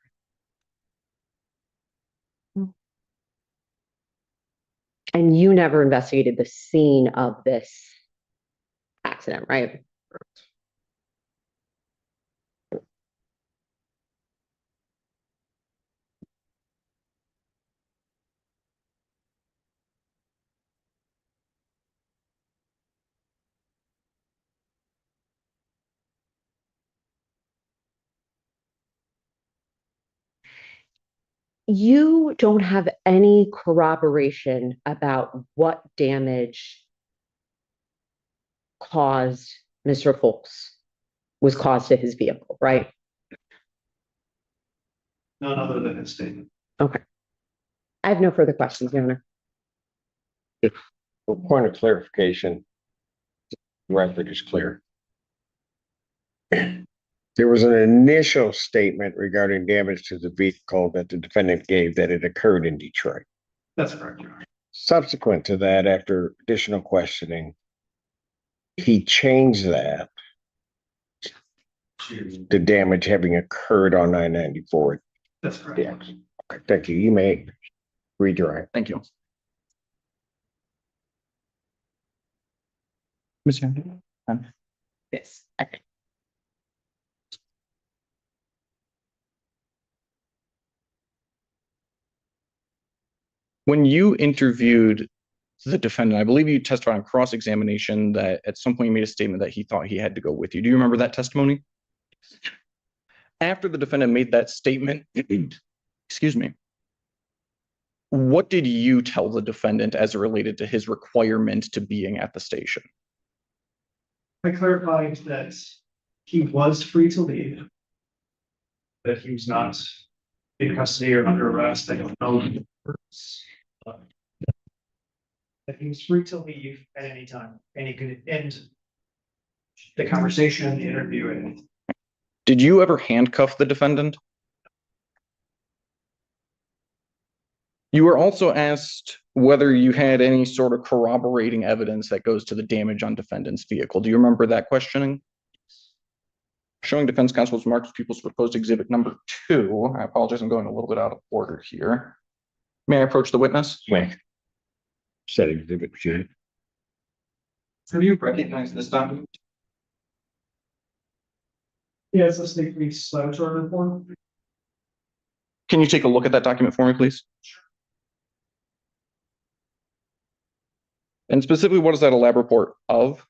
And you never investigated the scene of this accident, right? You don't have any corroboration about what damage caused Mr. Folks was caused to his vehicle, right? None other than his statement. Okay. I have no further questions, Your Honor. For point of clarification, the record is clear. There was an initial statement regarding damage to the vehicle that the defendant gave that it occurred in Detroit. That's correct, Your Honor. Subsequent to that, after additional questioning, he changed that to the damage having occurred on I-94. That's correct. Yeah. Okay, thank you. You may redirect. Thank you. Ms. Young? Yes. Okay. When you interviewed the defendant, I believe you testified on cross-examination that at some point you made a statement that he thought he had to go with you. Do you remember that testimony? After the defendant made that statement, excuse me, what did you tell the defendant as it related to his requirement to being at the station? I clarified that he was free to leave. That he was not in custody or under arrest. I don't know. That he was free to leave at any time, and he could end the conversation, the interview, and Did you ever handcuff the defendant? You were also asked whether you had any sort of corroborating evidence that goes to the damage on defendant's vehicle. Do you remember that questioning? Showing defense counsel's Mark's People's proposed exhibit number 2. I apologize, I'm going a little bit out of order here. May I approach the witness? Wait. Said exhibit two. Have you recognized this document? yeah, it's a state police laboratory report. Can you take a look at that document for me, please? And specifically, what is that a lab report of?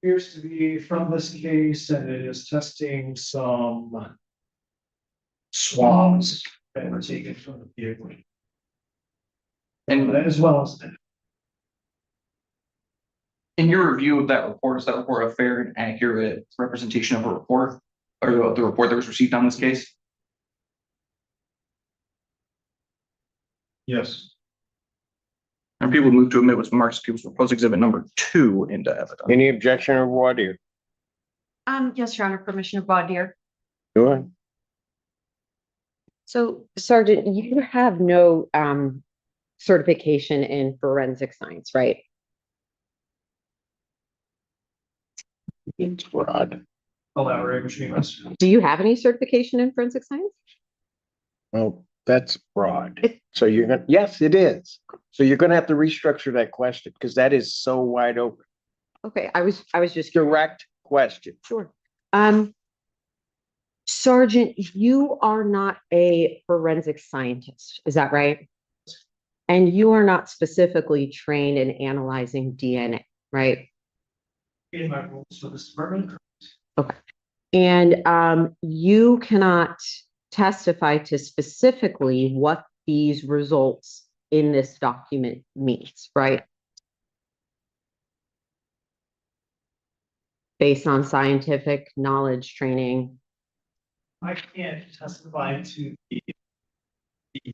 Appears to be from this case, and it is testing some swabs that were taken from the vehicle. And as well as In your review of that report, is that report a fair and accurate representation of a report or the report that was received on this case? yes. And people move to admit was Mark's People's proposed exhibit number 2 into evidence. Any objection or voir dire? Yes, Your Honor, permission of voir dire. Go ahead. So Sergeant, you have no certification in forensic science, right? It's broad. Elaborate between us. Do you have any certification in forensic science? Well, that's broad. It- So you're gonna, yes, it is. So you're gonna have to restructure that question because that is so wide open. Okay, I was just Direct question. sure. Sergeant, you are not a forensic scientist, is that right? And you are not specifically trained in analyzing DNA, right? In my rules for this department. And you cannot testify to specifically what these results in this document means, right? Based on scientific knowledge, training. I can't testify to the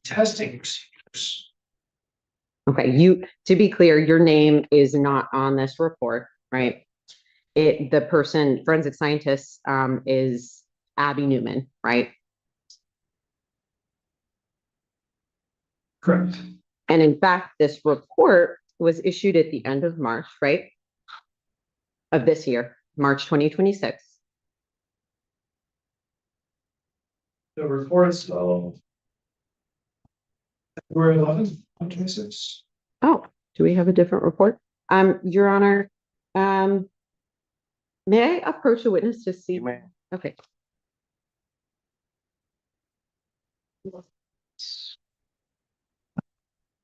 testing procedures. Okay, to be clear, your name is not on this report, right? The person, forensic scientist, is Abby Newman, right? Correct. And in fact, this report was issued at the end of March, right? Of this year, March 2026. The reports of February 11th, 2026. Oh, do we have a different report? Your Honor, may I approach a witness to see? You may. Okay.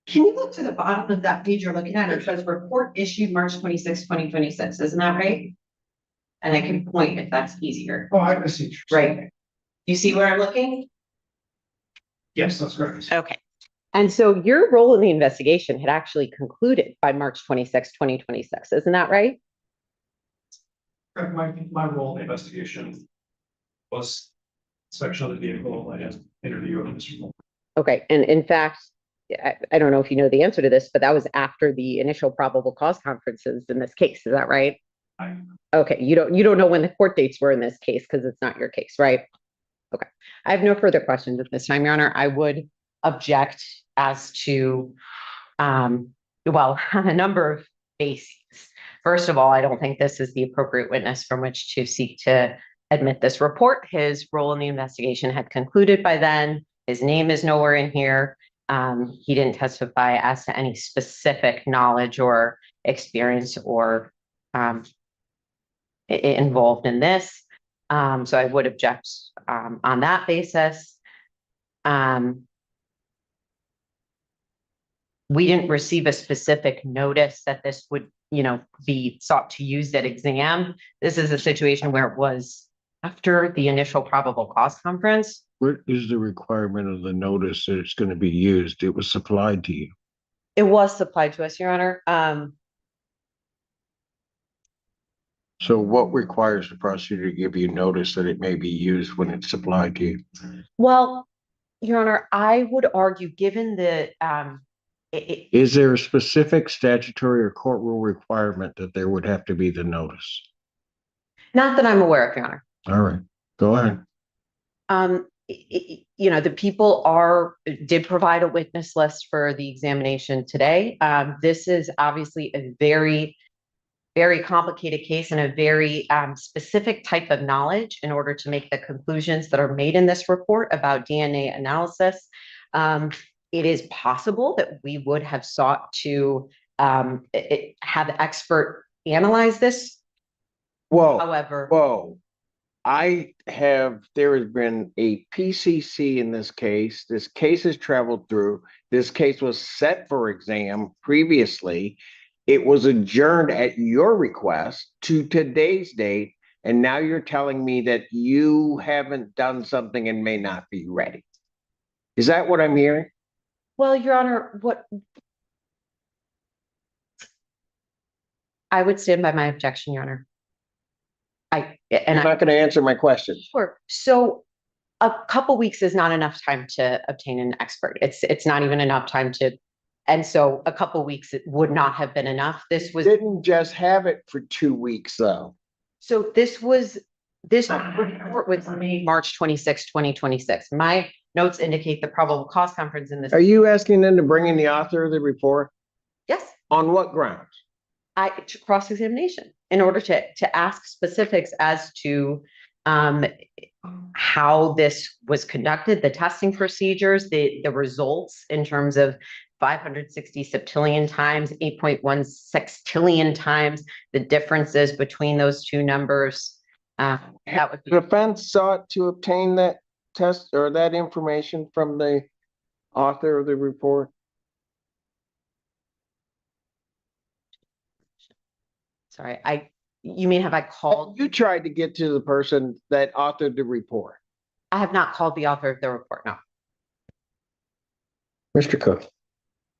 Can you look to the bottom of that page you're looking at? It says report issued March 26, 2026. Isn't that right? And I can point if that's easier. Oh, I see. Right. You see where I'm looking? Yes, that's correct. Okay. And so your role in the investigation had actually concluded by March 26, 2026. Isn't that right? Correct. My role in the investigation was inspection of the vehicle and interview of Mr. Moore. Okay. And in fact, I don't know if you know the answer to this, but that was after the initial probable cause conferences in this case. Is that right? Okay. You don't know when the court dates were in this case because it's not your case, right? Okay. I have no further questions at this time, Your Honor. I would object as to, well, a number of bases. First of all, I don't think this is the appropriate witness from which to seek to admit this report. His role in the investigation had concluded by then. His name is nowhere in here. He didn't testify as to any specific knowledge or experience or involved in this. So I would object, on that basis. We didn't receive a specific notice that this would, be sought to use that exam. This is a situation where it was after the initial probable cause conference. What is the requirement of the notice that it's going to be used? It was supplied to you. It was supplied to us, Your Honor. So what requires the prosecutor to give you notice that it may be used when it's supplied to you? Well, Your Honor, I would argue, given the, Is there a specific statutory or court rule requirement that there would have to be the notice? not that I'm aware of, Your Honor. All right, go ahead. The people did provide a witness list for the examination today. This is obviously a very, very complicated case and a very specific type of knowledge in order to make the conclusions that are made in this report about DNA analysis. It is possible that we would have sought to have the expert analyze this. However, there has been a PCC in this case. This case has traveled through. This case was set for exam previously. It was adjourned at your request to today's date. And now you're telling me that you haven't done something and may not be ready. Is that what I'm hearing? well, Your Honor, I would stand by my objection, Your Honor. You're not going to answer my question. Sure. So a couple weeks is not enough time to obtain an expert. It's not even enough time to, and so a couple weeks it would not have been enough. This was Didn't just have it for 2 weeks though. so this report was made March 26, 2026. My notes indicate the probable cause conference in this. Are you asking them to bring in the author of the report? Yes, On what grounds? to cross-examination in order to ask specifics as to how this was conducted, the testing procedures, the results in terms of 560 septillion times, 8.1 sextillion times, the differences between those two numbers. That would be. The defense sought to obtain that test or that information from the author of the report. Sorry, you mean, have I called? You tried to get to the person that authored the report. I have not called the author of the report, no. Mr. Cook.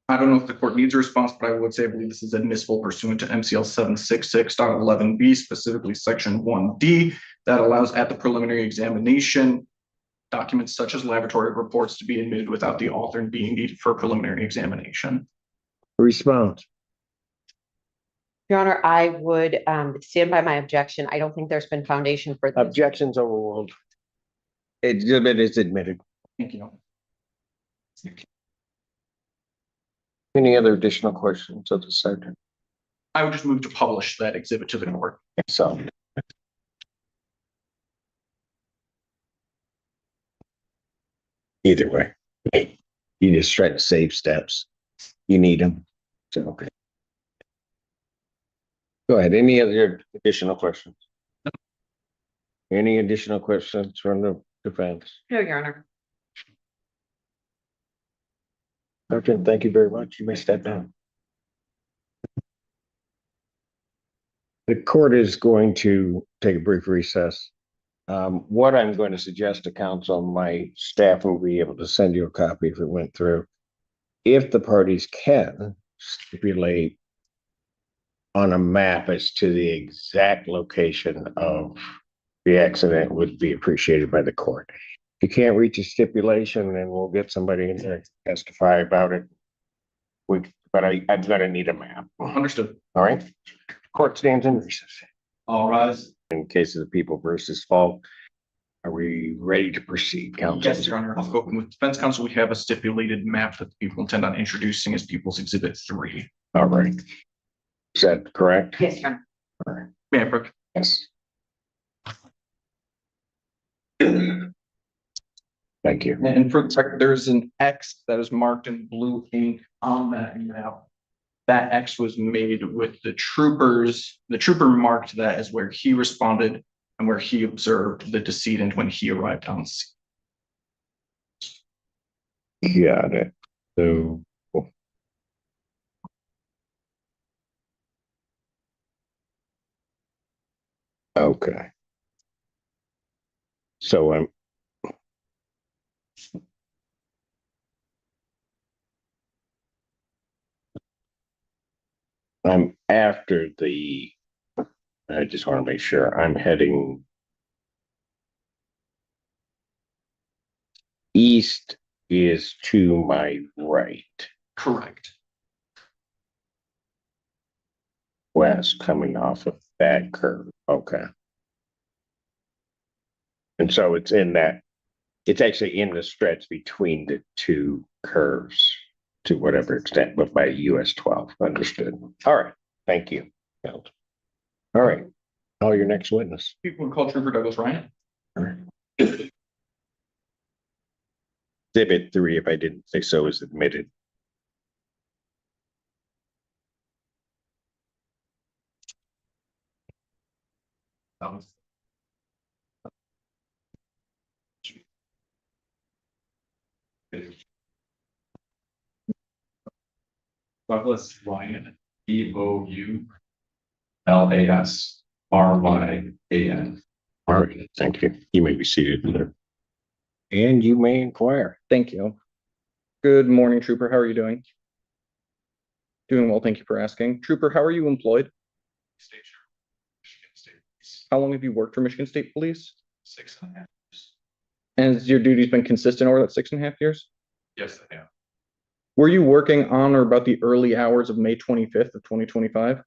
I don't know if the court needs a response, but I would say I believe this is admissible pursuant to MCL 766.11b, specifically section 1D, that allows at the preliminary examination documents such as laboratory reports to be admitted without the author being needed for preliminary examination. Response. Your Honor, I would stand by my objection. I don't think there's been foundation for this. Objections overruled. Exhibit is admitted. Thank you. Any other additional questions of the subject? I would just move to publish that exhibit to the court. So. Either way, you just try to save steps. You need them. So, okay. Go ahead. Any other additional questions? Any additional questions from the defense? No, Your Honor. Sergeant, thank you very much. You may step down. The court is going to take a brief recess. What I'm going to suggest to counsel, my staff will be able to send you a copy if it went through. If the parties can stipulate on a map as to the exact location of the accident, would be appreciated by the court. If you can't reach a stipulation, then we'll get somebody in there to testify about it. But I'm gonna need a map. Understood. All right. Court stands in recess. All rise. In case of the People versus Falk, are we ready to proceed, counsel? Yes, Your Honor. I'll go with defense counsel. We have a stipulated map that the people intend on introducing as People's Exhibit 3. All right. Is that correct? Yes, Your Honor. All right. May I approach? Yes. Thank you. And for the record, there's an X that is marked in blue ink on that map. That X was made with the troopers. The trooper marked that as where he responded and where he observed the decedent when he arrived on scene. Got it. So. Okay. So I'm after the, I just want to make sure I'm heading east is to my right, Correct. west coming off of that curve. Okay. And so it's in that, it's actually in the stretch between the two curves to whatever extent, but by US 12. Understood. All right. Thank you. All right. Call your next witness. People would call Trooper Douglas Ryan. Exhibit 3, if I didn't say so, is admitted. Douglas Ryan, Bouryasan. All right. Thank you. You may be seated there. And you may inquire. Thank you. Good morning, Trooper. How are you doing? Doing well, thank you for asking. Trooper, how are you employed? State Sheriff, Michigan State Police, How long have you worked for Michigan State Police? 6.5 years. And has your duties been consistent over that 6.5 years? Yes, I have. Were you working on or about the early hours of May 25th of 2025?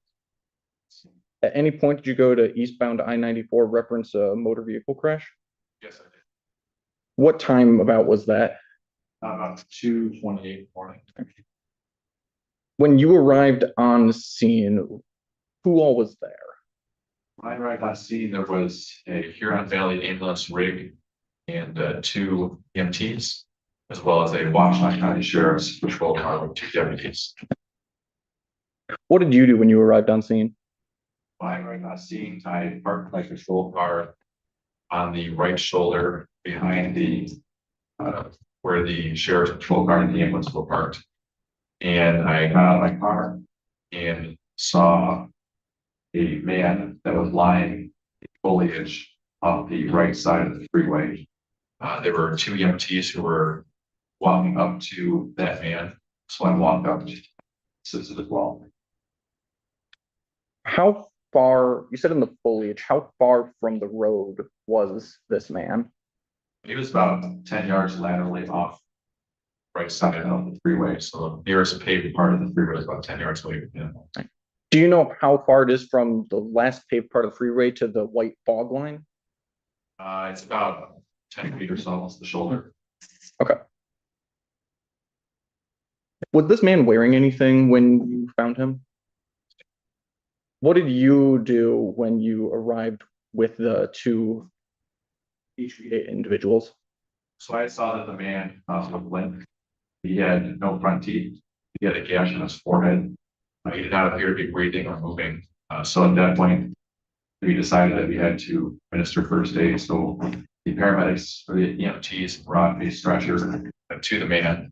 At any point did you go to eastbound I-94 reference a motor vehicle crash? Yes, I did. What time about was that? About 2:28 morning. When you arrived on the scene, who all was there? When I arrived on scene, there was a Huron Valley ambulance rig and 2 EMTs, as well as a Washington County Sheriff's Patrol car with 2 deputies. What did you do when you arrived on scene? When I arrived on scene, I parked my patrol car on the right shoulder behind the where the sheriff's patrol car and the ambulance were parked. And I got out of my car and saw a man that was lying in foliage off the right side of the freeway. There were 2 EMTs who were walking up to that man. So I walked up to assist as well. How far, you said in the foliage, how far from the road was this man? He was about 10 yards laterally off right side of the freeway. So the nearest paved part of the freeway is about 10 yards away from him. Do you know how far it is from the last paved part of the freeway to the white fog line? It's about 10 feet or so, almost the shoulder. Okay. Was this man wearing anything when you found him? What did you do when you arrived with the 2 HVA individuals? So I saw that the man was limp. He had no front teeth. He had a gash on his forehead. He did not appear to be breathing or moving. So at that point, we decided that we had to administer first aid. So the paramedics or the EMTs brought a stretcher to the man,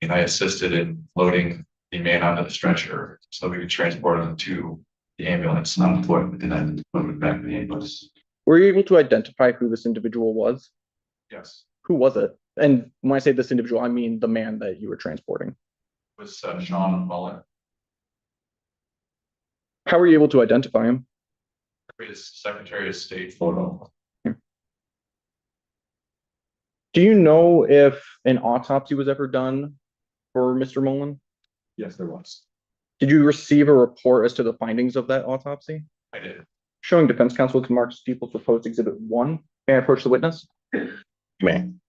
and I assisted in loading the man onto the stretcher so we could transport him to the ambulance on foot and then put him back in the ambulance. Were you able to identify who this individual was? Yes, Who was it? And when I say this individual, I mean the man that you were transporting. it was Sean Mullen. How were you able to identify him? His Secretary of State photo. Do you know if an autopsy was ever done for Mr. Mullen? Yes, there was. Did you receive a report as to the findings of that autopsy? I did. Showing defense counsel to Mark Steeple's proposed exhibit 1. May I approach the witness? Man.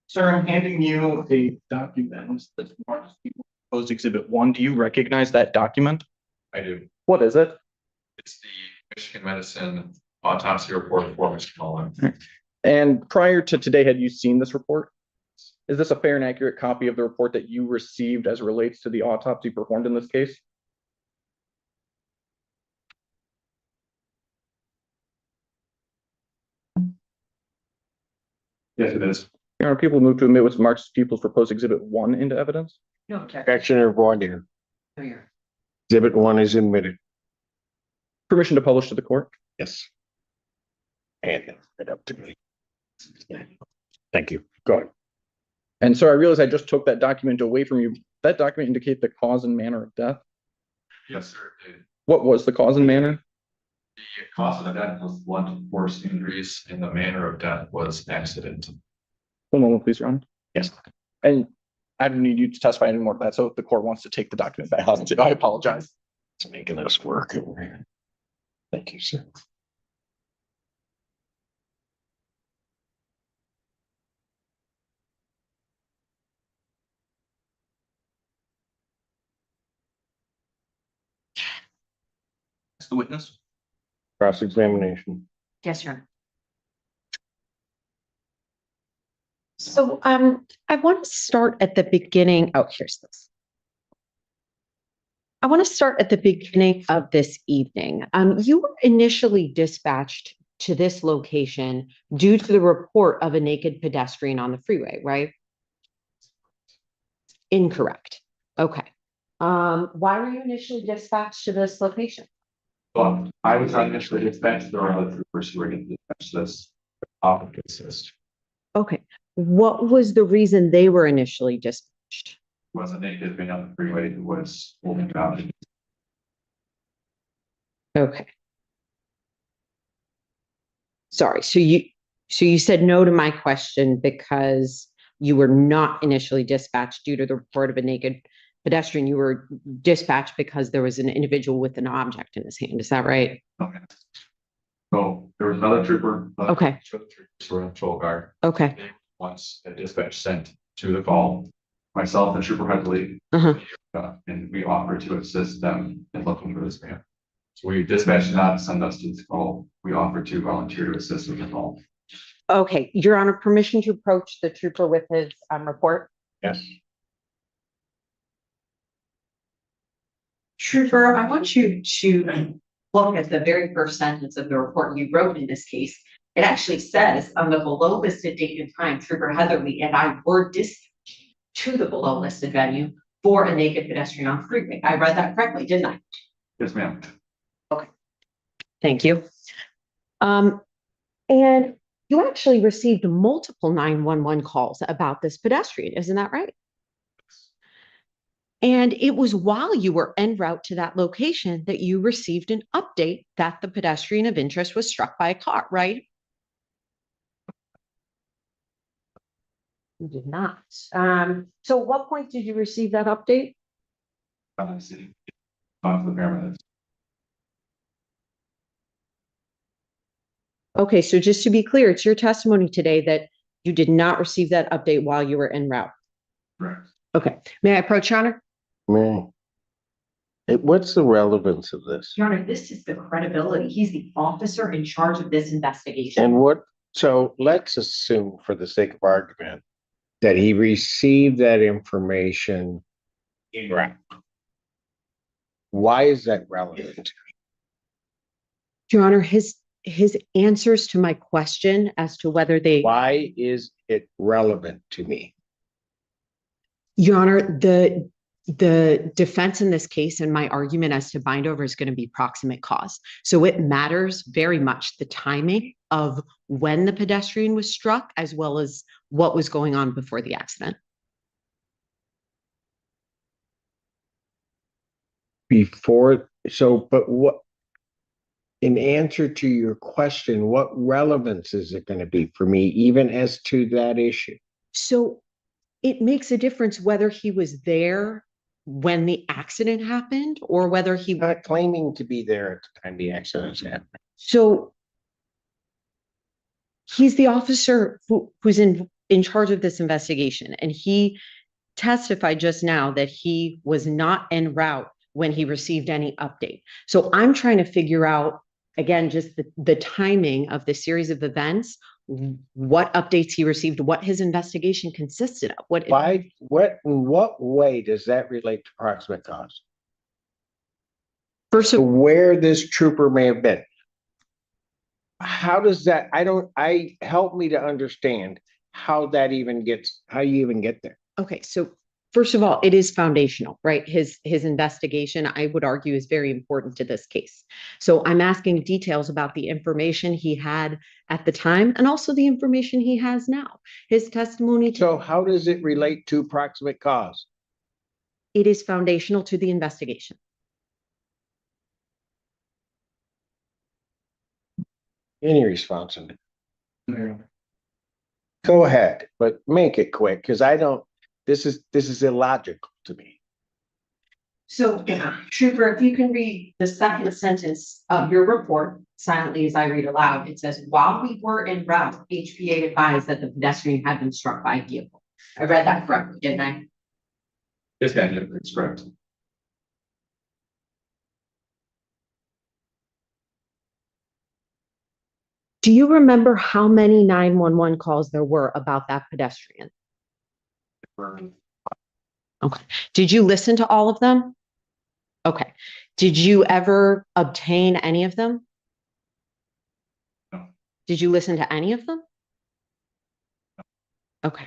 Sir, I'm handing you a document that's Mark Steeple's proposed exhibit 1. Do you recognize that document? I do. What is it? It's the Michigan Medicine autopsy report for Mr. Mullen. And prior to today, had you seen this report? Is this a fair and accurate copy of the report that you received as relates to the autopsy performed in this case? Yes, it is. Your Honor, people move to admit what's marked as people's proposed exhibit 1 into evidence. No objection. Objection or voir dire. No, you're- Exhibit 1 is admitted. Permission to publish to the court. Yes. And it up to me. Thank you. Go ahead. And so I realize I just took that document away from you. That document indicate the cause and manner of death. Yes, sir. The What was the cause and manner? cause of death was blunt force injuries and the manner of death was accident. One moment, please, Your Honor. Yes. And I don't need you to testify anymore to that. So if the court wants to take the document back, I apologize. It's making us work. Thank you, sir. That's the witness. Cross-examination. Yes, Your Honor. So, I want to start at the beginning. Oh, here's this. I want to start at the beginning of this evening. You were initially dispatched to this location due to the report of a naked pedestrian on the freeway, right? Incorrect. Okay. Why were you initially dispatched to this location? But I was not initially dispatched, there were other troopers who were dispatched to this office to assist. Okay. What was the reason they were initially dispatched? Wasn't naked being on the freeway who was holding ground. Okay. Sorry, so you said no to my question because you were not initially dispatched due to the report of a naked pedestrian. You were dispatched because there was an individual with an object in his hand. Is that right? Okay. So there was another trooper. Okay. Two other troopers were on patrol guard. Okay. Once a dispatch sent to the call, myself and Trooper Headley, and we offered to assist them in looking for this man. So we dispatched not send us to the call. We offered to volunteer to assist with the call. Okay, Your Honor, permission to approach the trooper with his report? Yes. Trooper, I want you to look at the very first sentence of the report you wrote in this case. It actually says on the below listed date and time, Trooper Heatherly and I were dispatched to the below listed venue for a naked pedestrian on freeway. I read that correctly, didn't I? Yes, ma'am. Thank you. And you actually received multiple 911 calls about this pedestrian, isn't that right? And it was while you were en route to that location that you received an update that the pedestrian of interest was struck by a car, right? You did not. So at what point did you receive that update? From the city. Talk to the paramedics. Okay, so just to be clear, it's your testimony today that you did not receive that update while you were en route. Correct. Okay, may I approach, Your Honor? Man. What's the relevance of this? Your Honor, this is the credibility. He's the officer in charge of this investigation. And so let's assume for the sake of argument that he received that information in route. Why is that relevant? Your Honor, his answers to my question as to whether they, Why is it relevant to me? Your Honor, the defense in this case and my argument as to bind over is going to be proximate cause. So it matters very much the timing of when the pedestrian was struck as well as what was going on before the accident. But what, in answer to your question, what relevance is it going to be for me, even as to that issue? So it makes a difference whether he was there when the accident happened or whether he Not claiming to be there at the time the accident happened. So he's the officer who's in charge of this investigation, and he testified just now that he was not en route when he received any update. So I'm trying to figure out, again, just the timing of the series of events, what updates he received, what his investigation consisted of. In what way does that relate to proximate cause? First So of where this trooper may have been. How does that, help me to understand how you even get there. Okay, so first of all, it is foundational, right? His investigation, I would argue, is very important to this case. So I'm asking details about the information he had at the time and also the information he has now. His testimony, So how does it relate to proximate cause? it is foundational to the investigation. Any response on it? Go ahead, but make it quick, because this is illogical to me. So, Trooper, if you can read the second sentence of your report silently as I read aloud, it says, while we were en route, HPA advised that the pedestrian had been struck by a vehicle. I read that correctly, didn't I? Yes, Daniel, that's correct. Do you remember how many 911 calls there were about that pedestrian? Okay. Did you listen to all of them? Okay. Did you ever obtain any of them? No. Did you listen to any of them? Okay.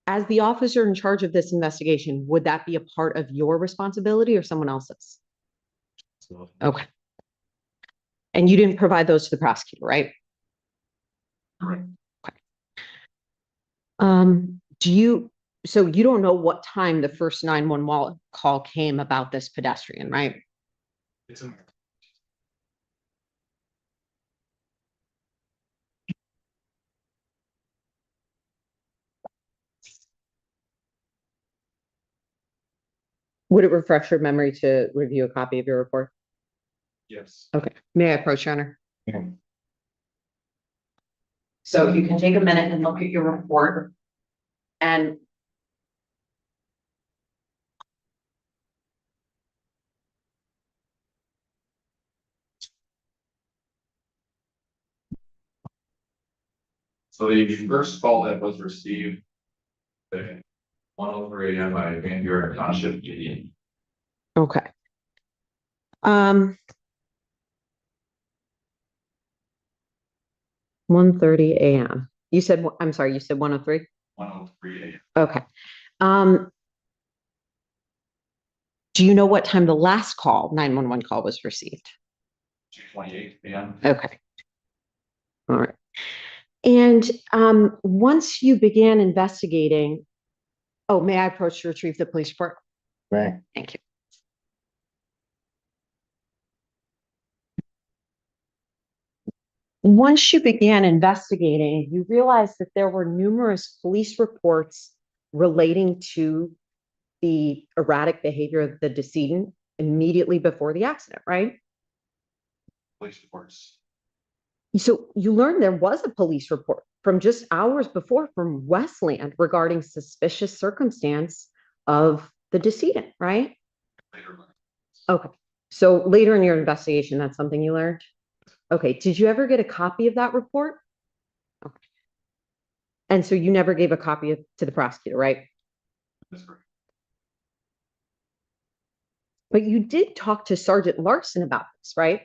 As the officer in charge of this investigation, would that be a part of your responsibility or someone else's? Okay. And you didn't provide those to the prosecutor, right? Correct. So you don't know what time the first 911 call came about this pedestrian, right? It's a Would it refresh your memory to review a copy of your report? yes. Okay. May I approach, Your Honor? So you can take a minute and look at your report. And So the first call that was received at 1:03 a.m. by Van Buren Township PD. Okay. 1:30 a.m. You said, I'm sorry, you said 1:03? 1:03 a.m. Okay. Do you know what time the last call, 911 call was received? 2:28 a.m. Okay. All right. And once you began investigating, oh, may I approach to retrieve the police report? Right. Thank you. Once you began investigating, you realized that there were numerous police reports relating to the erratic behavior of the decedent immediately before the accident, right? Police reports. So you learned there was a police report from just hours before from Westland regarding suspicious circumstance of the decedent, right? Later. Okay. So later in your investigation, that's something you learned? Okay. Did you ever get a copy of that report? Okay. And so you never gave a copy to the prosecutor, right? That's correct. But you did talk to Sergeant Larson about this, right?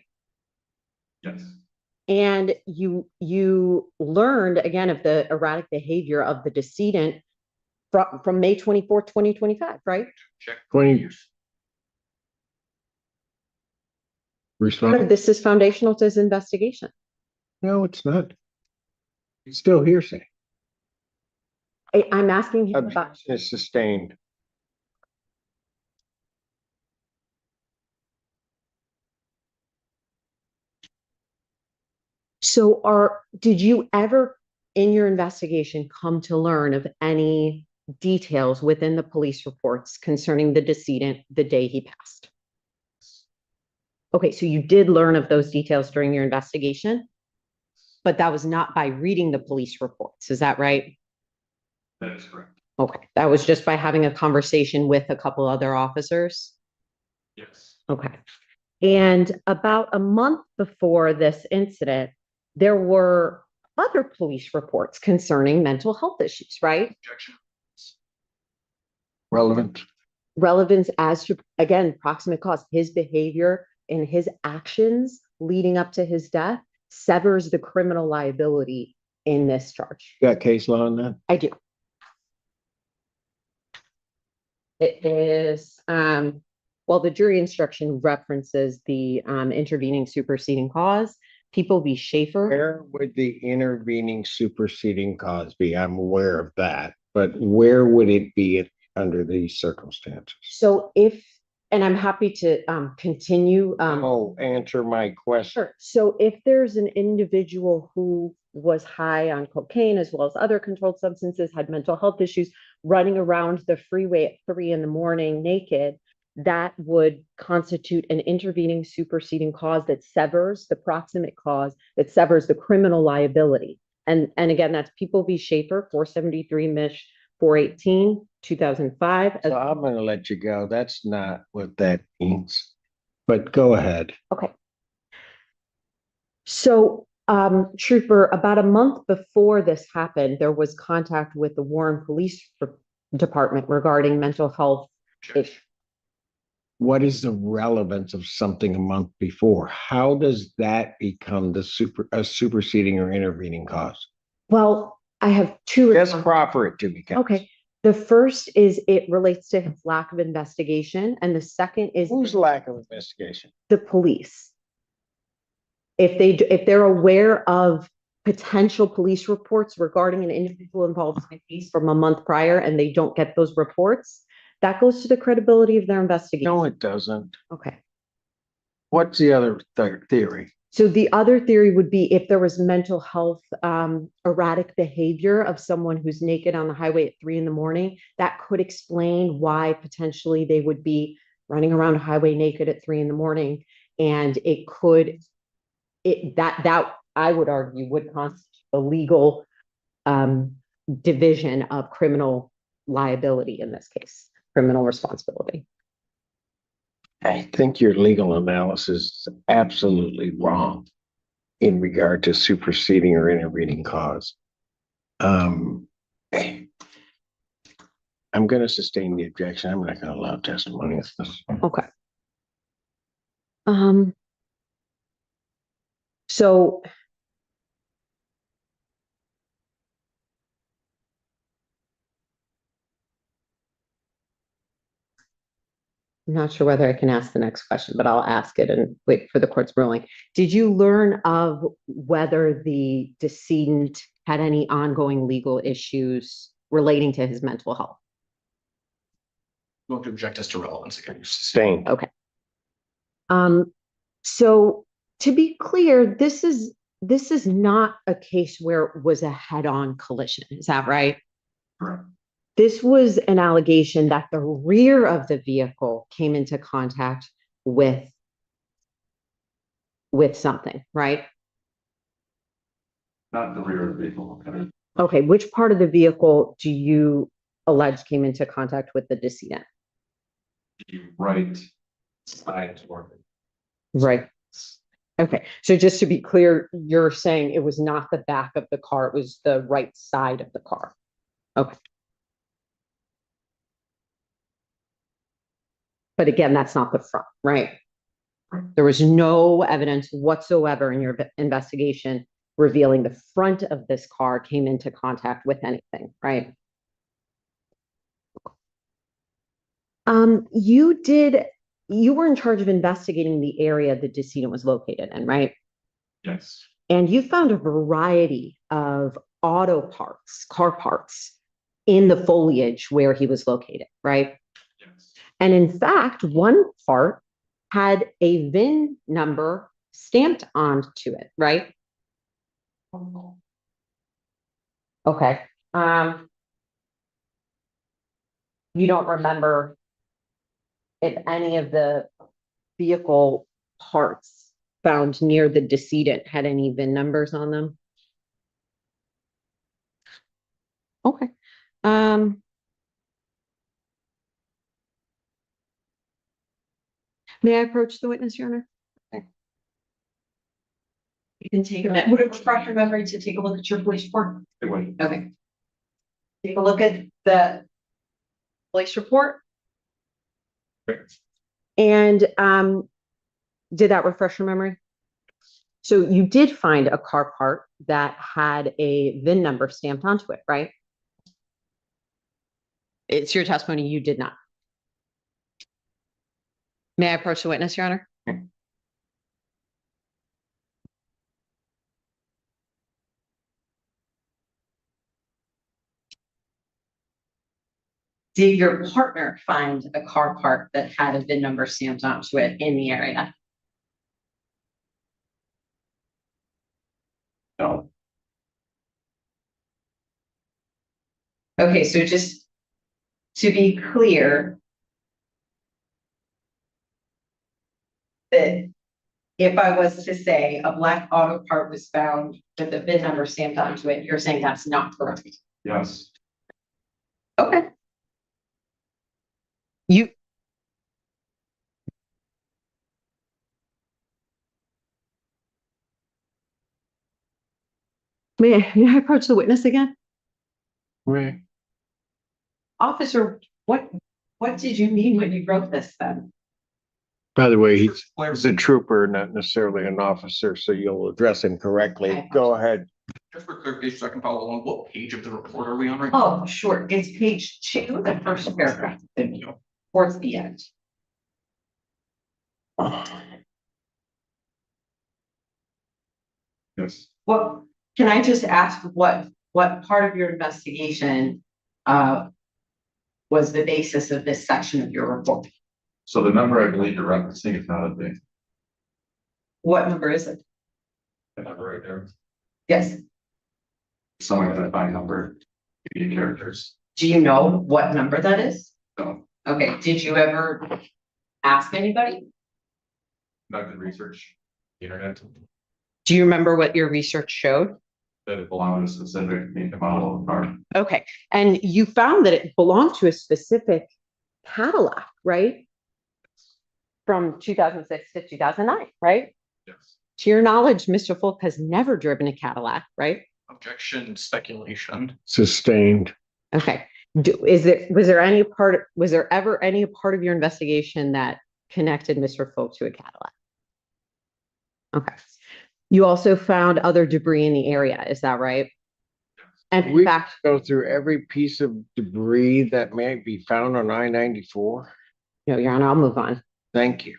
Yes. And you learned again of the erratic behavior of the decedent from May 24th, 2025, right? Check 20 years. Response? This is foundational to his investigation. No, it's not. It's still hearsay. I'm asking him about. Objection is sustained. So did you ever in your investigation come to learn of any details within the police reports concerning the decedent the day he passed? Okay, so you did learn of those details during your investigation, but that was not by reading the police reports. Is that right? That is correct. Okay, that was just by having a conversation with a couple other officers? Yes. Okay. And about a month before this incident, there were other police reports concerning mental health issues, right? Objection. Relevant. Relevance as to, again, proximate cause, his behavior and his actions leading up to his death severs the criminal liability in this charge. Got case law on that? I do. It is, well, the jury instruction references the intervening superseding cause. People v. Schaefer. Where would the intervening superseding cause be? I'm aware of that, but where would it be under these circumstances? So if, and I'm happy to continue. Oh, answer my question. Sure. So if there's an individual who was high on cocaine as well as other controlled substances, had mental health issues, running around the freeway at 3 a.m. naked, that would constitute an intervening superseding cause that severs the proximate cause, that severs the criminal liability. And again, that's People v. Schaefer, 473 Mich. 418, 2005. So I'm going to let you go. That's not what that means, but go ahead. Okay. So, Trooper, about a month before this happened, there was contact with the Warren Police Department regarding mental health issues. What is the relevance of something a month before? How does that become the superseding or intervening cause? Well, I have two. Just proffer it to me, Ken. Okay. The first is it relates to his lack of investigation, and the second is Whose lack of investigation? the police. If they're aware of potential police reports regarding an individual involved in a case from a month prior and they don't get those reports, that goes to the credibility of their investigation. No, it doesn't. Okay. What's the other theory? So the other theory would be if there was mental health, erratic behavior of someone who's naked on the highway at 3 a.m, that could explain why potentially they would be running around a highway naked at 3 a.m. And it could, that I would argue would constitute a legal division of criminal liability in this case, criminal responsibility. I think your legal analysis is absolutely wrong in regard to superseding or intervening cause. I'm going to sustain the objection. I'm not going to allow testimony of this. Okay. So I'm not sure whether I can ask the next question, but I'll ask it and wait for the court's ruling. Did you learn of whether the decedent had any ongoing legal issues relating to his mental health? Going to object as to relevance again. Sustain. Okay. So to be clear, this is not a case where it was a head-on collision. Is that right? Correct. This was an allegation that the rear of the vehicle came into contact with something, right? Not the rear of the vehicle. Okay. Okay, which part of the vehicle do you allege came into contact with the decedent? The right side toward it. Right. Okay, so just to be clear, you're saying it was not the back of the car, it was the right side of the car. Okay. But again, that's not the front, right? There was no evidence whatsoever in your investigation revealing the front of this car came into contact with anything, right? You were in charge of investigating the area the decedent was located in, right? Yes. And you found a variety of auto parts, car parts in the foliage where he was located, right? Yes. And in fact, one part had a VIN number stamped onto it, right? Okay. You don't remember if any of the vehicle parts found near the decedent had any VIN numbers on them? Okay. May I approach the witness, Your Honor? You can take a minute. Would it refresh your memory to take a look at your police report? It would. Okay. Take a look at the police report. And did that refresh your memory? So you did find a car part that had a VIN number stamped onto it, right? It's your testimony, you did not. May I approach the witness, Your Honor? Did your partner find a car part that had a VIN number stamped onto it in the area? No, Okay, so just to be clear, that if I was to say a black auto part was found with a VIN number stamped onto it, you're saying that's not correct? yes, Okay. You. May I approach the witness again? Right. Officer, what did you mean when you wrote this then? By the way, he's a trooper, not necessarily an officer, so you'll address him correctly. Go ahead. Just for clarification, so I can follow along, what page of the report are we on right now? Oh, sure. It's page 2, the first paragraph, Thank you. towards the end. yes. Well, can I just ask what part of your investigation was the basis of this section of your report? So the number I believe you're referencing is not a big, What number is it? the number right there, Yes. some identifying number, unique characters. Do you know what number that is? No, Okay, did you ever ask anybody? not good research, internet, Do you remember what your research showed? that it belonged to a specific make and model of car. Okay, and you found that it belonged to a specific Cadillac, right? From 2006 to 2009, right? Yes. To your knowledge, Mr. Folk has never driven a Cadillac, right? Objection, speculation. Sustained. Okay. Was there ever any part of your investigation that connected Mr. Folk to a Cadillac? Okay. You also found other debris in the area, is that right? And in We fact, go through every piece of debris that may be found on I-94. no, Your Honor, I'll move on. Thank you.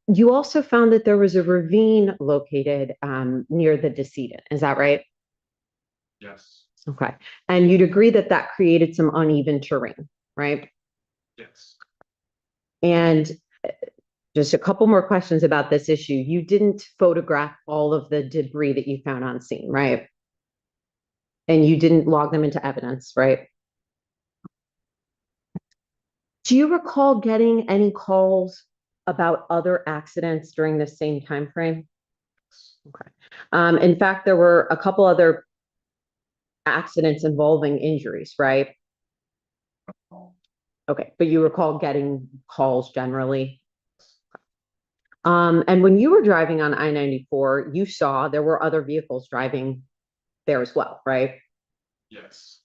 You also found that there was a ravine located near the decedent, is that right? Yes, Okay. And you'd agree that that created some uneven terrain, right? yes, And just a couple more questions about this issue. You didn't photograph all of the debris that you found on scene, right? And you didn't log them into evidence, right? Do you recall getting any calls about other accidents during the same time frame? Okay. In fact, there were a couple other accidents involving injuries, right? Okay, but you recall getting calls generally? And when you were driving on I-94, you saw there were other vehicles driving there as well, right? yes.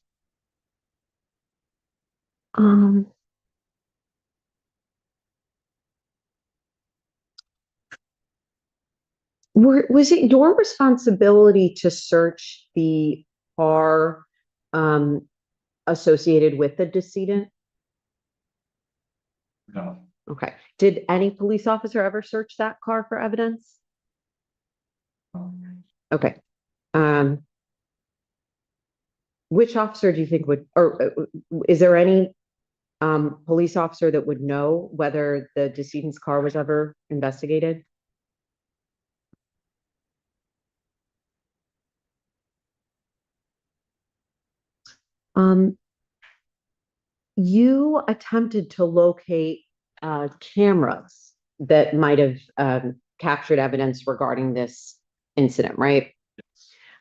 Was it your responsibility to search the car associated with the decedent? No, Okay. Did any police officer ever search that car for evidence? Okay. Which officer do you think would, or is there any police officer that would know whether the decedent's car was ever investigated? You attempted to locate cameras that might have captured evidence regarding this incident, right?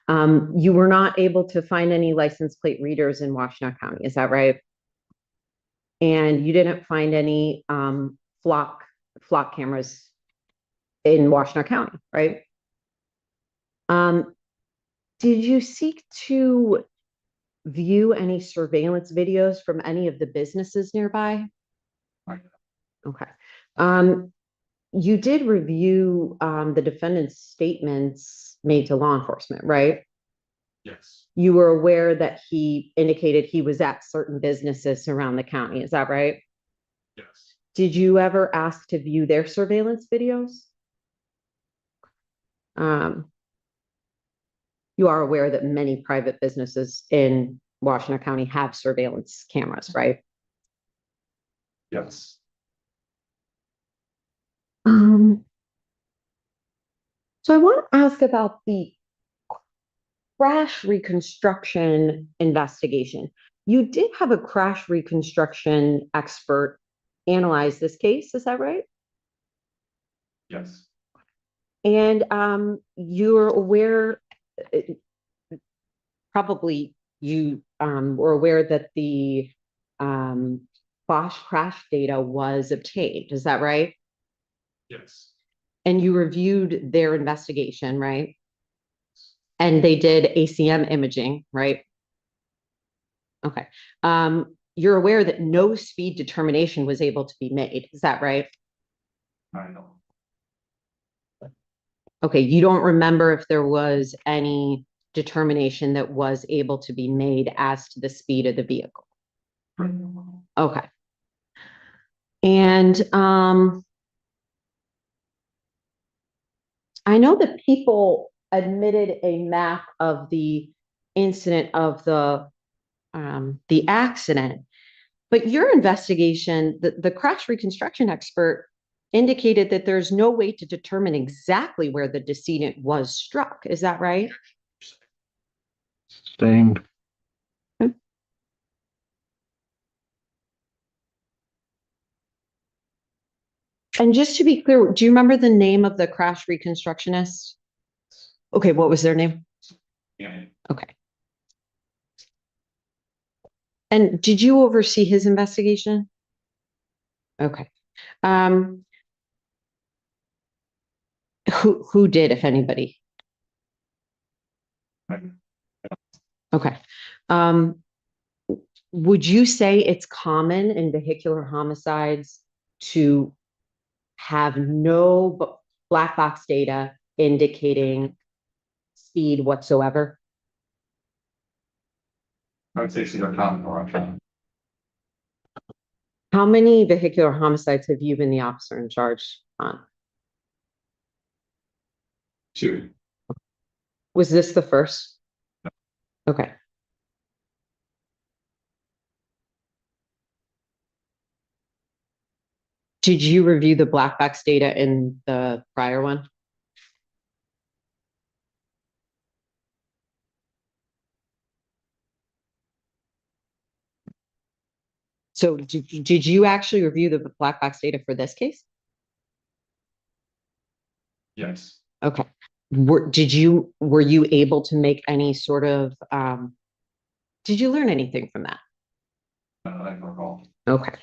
You were not able to find any license plate readers in Washtenaw County, is that right? And you didn't find any flock cameras in Washtenaw County, right? Did you seek to view any surveillance videos from any of the businesses nearby? Right. Okay. you did review the defendant's statements made to law enforcement, right? Yes, You were aware that he indicated he was at certain businesses around the county, is that right? yes, Did you ever ask to view their surveillance videos? You are aware that many private businesses in Washington County have surveillance cameras, right? yes. So I want to ask about the crash reconstruction investigation. You did have a crash reconstruction expert analyze this case, is that right? Yes, And you're aware, uh, probably you were aware that the Bosch crash data was obtained, is that right? yes, And you reviewed their investigation, right? And they did ACM imaging, right? Okay. You're aware that no speed determination was able to be made, is that right? I know. Okay, you don't remember if there was any determination that was able to be made as to the speed of the vehicle? Okay. And I know that people admitted a map of the incident of the accident, but your investigation, the crash reconstruction expert indicated that there's no way to determine exactly where the decedent was struck. Is that right? Same. And just to be clear, do you remember the name of the crash reconstructionist? Okay, what was their name? Yeah, Okay. And did you oversee his investigation? Okay. Who did, if anybody? Okay. Would you say it's common in vehicular homicides to have no black box data indicating speed whatsoever? I would say it's either common or uncommon. How many vehicular homicides have you been the officer in charge on? Two, Was this the first? Okay. Did you review the black box data in the prior one? So did you actually review the black box data for this case? yes, Okay. Were you able to make any sort of, did you learn anything from that? I can recall. Okay.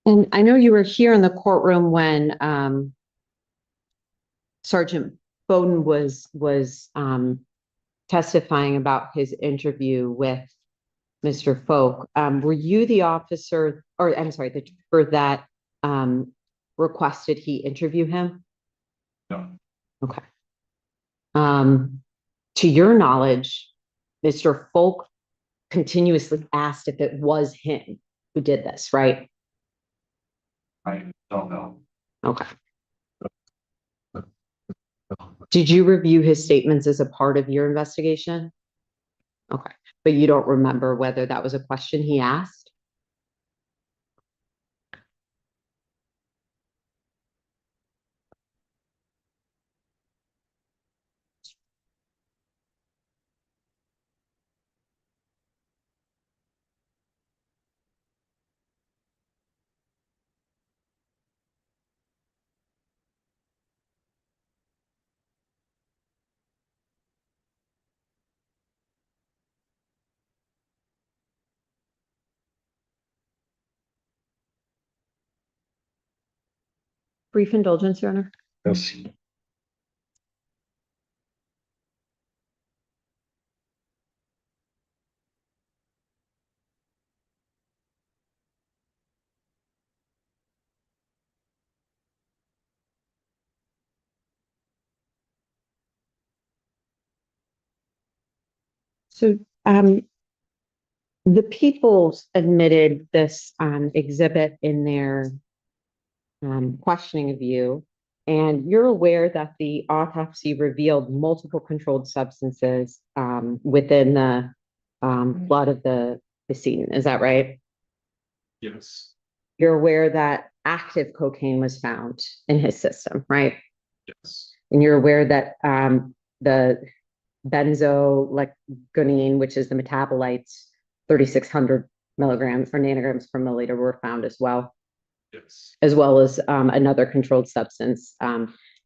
And I know you were here in the courtroom when Sergeant Bowden was testifying about his interview with Mr. Folk. Were you the officer, or I'm sorry, the trooper that requested he interview him? No, Okay. To your knowledge, Mr. Folk continuously asked if it was him who did this, right? I don't know. Okay. Did you review his statements as a part of your investigation? Okay, but you don't remember whether that was a question he asked? Brief indulgence, Your Honor. Yes. So, the people admitted this, exhibit in their, questioning of you. And you're aware that the autopsy revealed multiple controlled substances, within the, blood of the decedent. Is that right? Yes, You're aware that active cocaine was found in his system, right? yes, And you're aware that, the benzoylecgonine, which is the metabolites, 3,600 milligrams or nanograms per milliliter were found yes, as well as another controlled substance,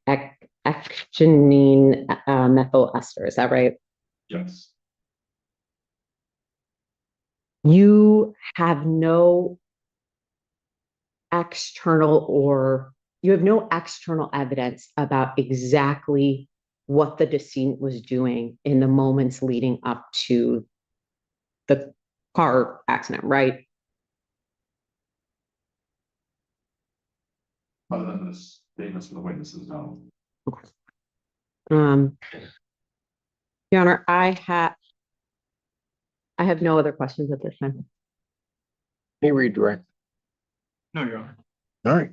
ecgonine methyl ester. Is that right? yes. You have no external evidence about exactly what the decedent was doing in the moments leading up to the car accident, right? Other than the statements from the witnesses, no. Um, Your Honor, I have no other questions at this time. Let me redirect. No, Your Honor. All right.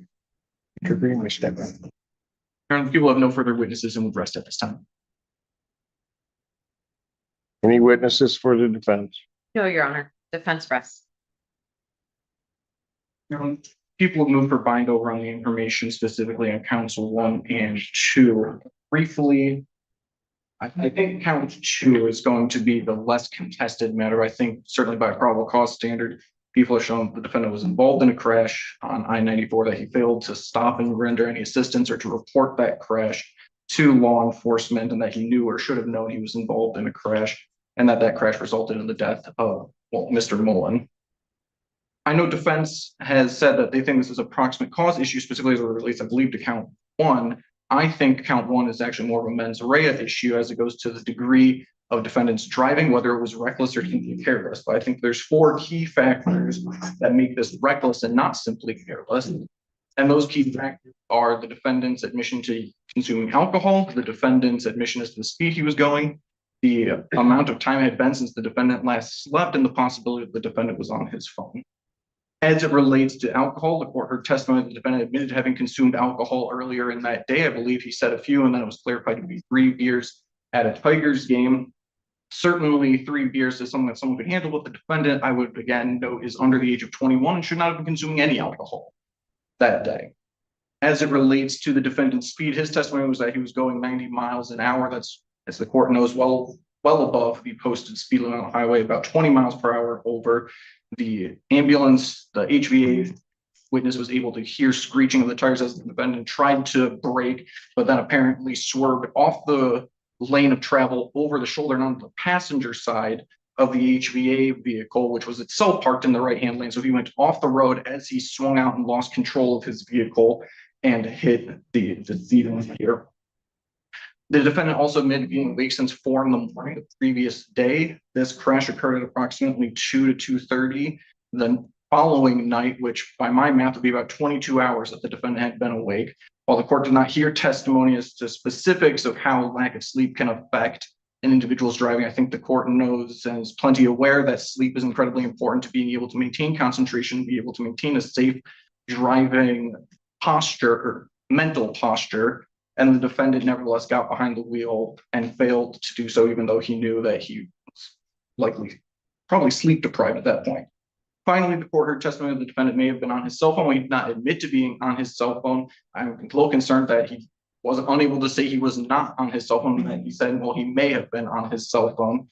You're agreeing with step back. Your Honor, the people have no further witnesses and would rest at this time. Any witnesses for the defense? No, Your Honor. Defense rests. Your Honor, people have moved for bind over on the information specifically on counts 1 and 2. Briefly, I think count 2 is going to be the less contested matter. I think certainly by a probable cause standard, people have shown the defendant was involved in a crash on I-94, that he failed to stop and render any assistance or to report that crash to law enforcement, and that he knew or should have known he was involved in a crash, and that crash resulted in the death of, well, Mr. Mullen. I know defense has said that they think this is a proximate cause issue, specifically as it relates, I believe, to count 1. I think count 1 is actually more of a mens rea issue as it goes to the degree of defendant's driving, whether it was reckless or careless. But I think there's 4 key factors that make this reckless and not simply careless. And those key factors are the defendant's admission to consuming alcohol, the defendant's admission as to the speed he was going, the amount of time it had been since the defendant last slept, and the possibility that the defendant was on his phone. As it relates to alcohol, the court heard testimony the defendant admitted to having consumed alcohol earlier in that day. I believe he said a few, and then it was clarified to be 3 beers at a Tigers game. Certainly 3 beers is something that someone could handle with the defendant. I would again note is under the age of 21 and should not have been consuming any alcohol that day. As it relates to the defendant's speed, his testimony was that he was going 90 miles an hour. That's, as the court knows, well above the posted speed limit on the highway, about 20 miles per hour over. The ambulance, the HVA witness was able to hear screeching of the tires as the defendant tried to brake, but then apparently swerved off the lane of travel over the shoulder and onto the passenger side of the HVA vehicle, which was itself parked in the right-hand lane. So he went off the road as he swung out and lost control of his vehicle and hit the decedent here. The defendant also admitted being awake since 4 in the morning the previous day. This crash occurred at approximately 2 to 2:30. The following night, which by my math would be about 22 hours that the defendant had been awake. While the court did not hear testimony as to specifics of how lack of sleep can affect an individual's driving, I think the court knows and is plenty aware that sleep is incredibly important to being able to maintain concentration, be able to maintain a safe driving posture or mental posture. And the defendant nevertheless got behind the wheel and failed to do so, even though he knew that he was probably sleep deprived at that point. Finally, the court heard testimony that the defendant may have been on his cell phone. He did not admit to being on his cell phone. I'm a little concerned that he was unable to say he was not on his cell phone. And he said, well, he may have been on his cell phone.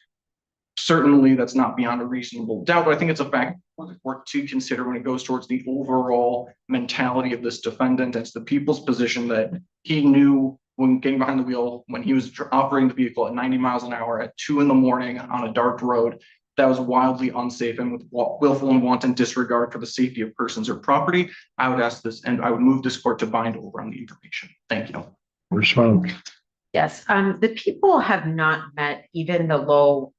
Certainly, that's not beyond a reasonable doubt, but I think it's a fact for the court to consider when it goes towards the overall mentality of this defendant. It's the people's position that he knew when getting behind the wheel, when he was operating the vehicle at 90 miles an hour at 2 in the morning on a dark road, that was wildly unsafe and with willful and wanton disregard for the safety of persons or property. I would ask this, and I would move this court to bind over on the information. Thank you. Respond. Yes, the people have not met even the low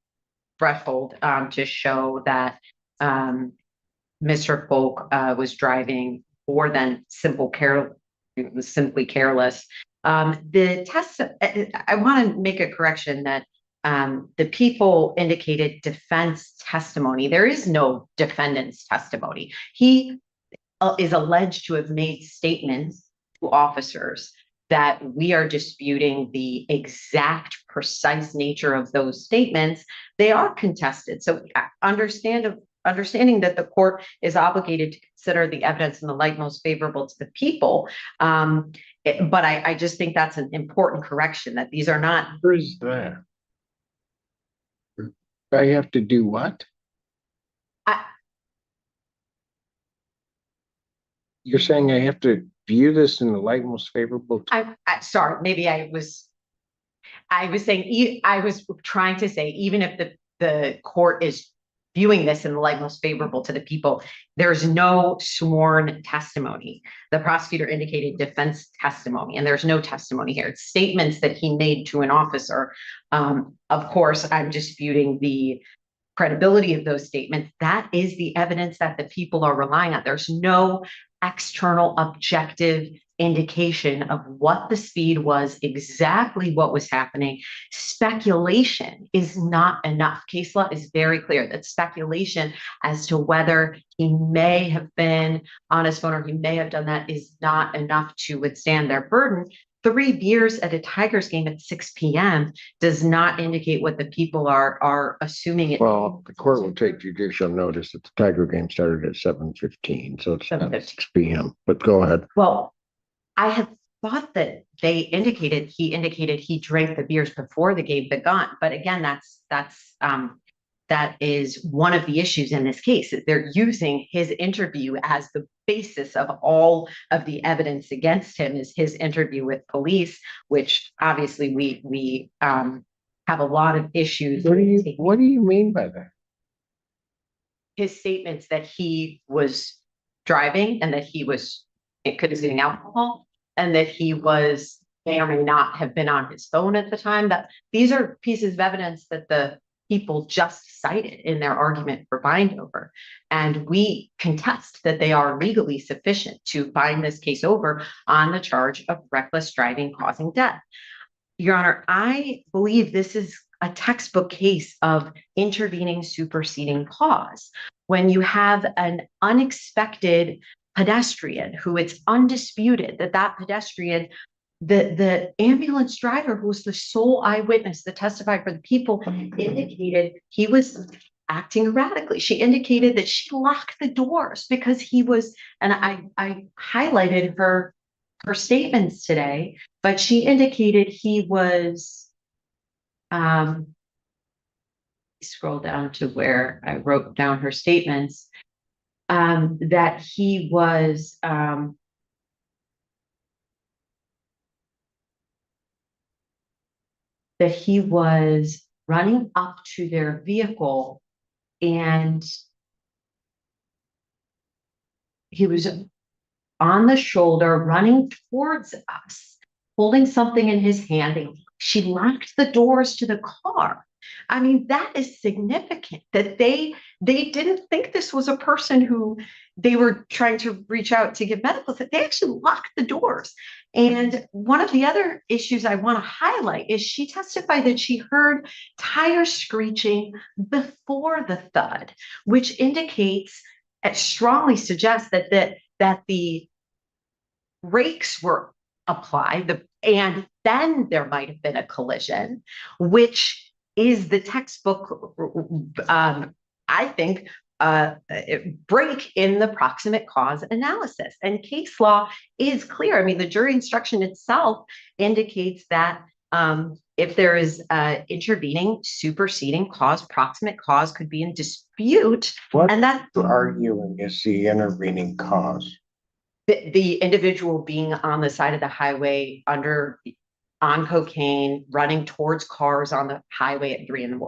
threshold, to show that, Mr. Folk, was driving more than simply careless. The test, I want to make a correction that, the people indicated defense testimony. There is no defendant's testimony. He is alleged to have made statements to officers that we are disputing the exact precise nature of those statements. They are contested. So understanding that the court is obligated to consider the evidence in the light most favorable to the people. But I just think that's an important correction, that these are not. Where is that? I have to do what? You're saying I have to view this in the light most favorable to. I'm sorry, maybe I was saying, I was trying to say, even if the court is viewing this in the light most favorable to the people, there's no sworn testimony. The prosecutor indicated defense testimony, and there's no testimony here. It's statements that he made to an officer. Of course, I'm disputing the credibility of those statements. That is the evidence that the people are relying on. There's no external objective indication of what the speed was, exactly what was happening. Speculation is not enough. Case law is very clear that speculation as to whether he may have been on his phone or he may have done that is not enough to withstand their burden. 3 beers at a Tigers game at 6 p.m. does not indicate what the people are assuming. Well, the court will take judicial notice that the Tiger game started at 7:15, so it's not 6 p.m. But go ahead. Well, I had thought that he indicated he drank the beers before the game begun. But again, that is one of the issues in this case. They're using his interview as the basis of all of the evidence against him, is his interview with police, which obviously we have a lot of issues. What do you mean by that? His statements that he was driving and that he was consuming alcohol and that he may or may not have been on his phone at the time. That these are pieces of evidence that the people just cited in their argument for bind over. And we contest that they are legally sufficient to bind this case over on the charge of reckless driving causing death. Your Honor, I believe this is a textbook case of intervening superseding cause. When you have an unexpected pedestrian who it's undisputed that pedestrian, the ambulance driver, who was the sole eyewitness that testified for the people, indicated he was acting erratically. She indicated that she locked the doors because he was, and I highlighted her statements today, but she indicated he was, scroll down to where I wrote down her statements, that he was, running up to their vehicle and he was on the shoulder running towards us, holding something in his hand. She locked the doors to the car. I mean, that is significant that they didn't think this was a person who they were trying to reach out to give medical. They actually locked the doors. And one of the other issues I want to highlight is she testified that she heard tires screeching before the thud, which indicates, it strongly suggests that the brakes were applied, and then there might have been a collision, which is the textbook, I think, break in the proximate cause analysis. And case law is clear. I mean, the jury instruction itself indicates that if there is intervening, superseding cause, proximate cause could be in dispute. What and that you're arguing is the intervening cause. the individual being on the side of the highway on cocaine, running towards cars on the highway at 3 a.m.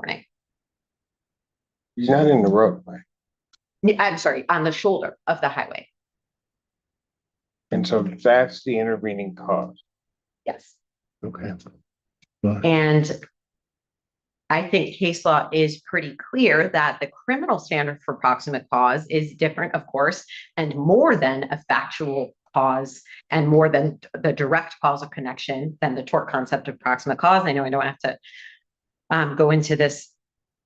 He's not in the roadway. I'm sorry, on the shoulder of the highway. And so that's the intervening cause. Yes. Okay. And I think case law is pretty clear that the criminal standard for proximate cause is different, of course, and more than a factual cause and more than the direct causal connection than the tort concept of proximate cause. I know I don't have to go into this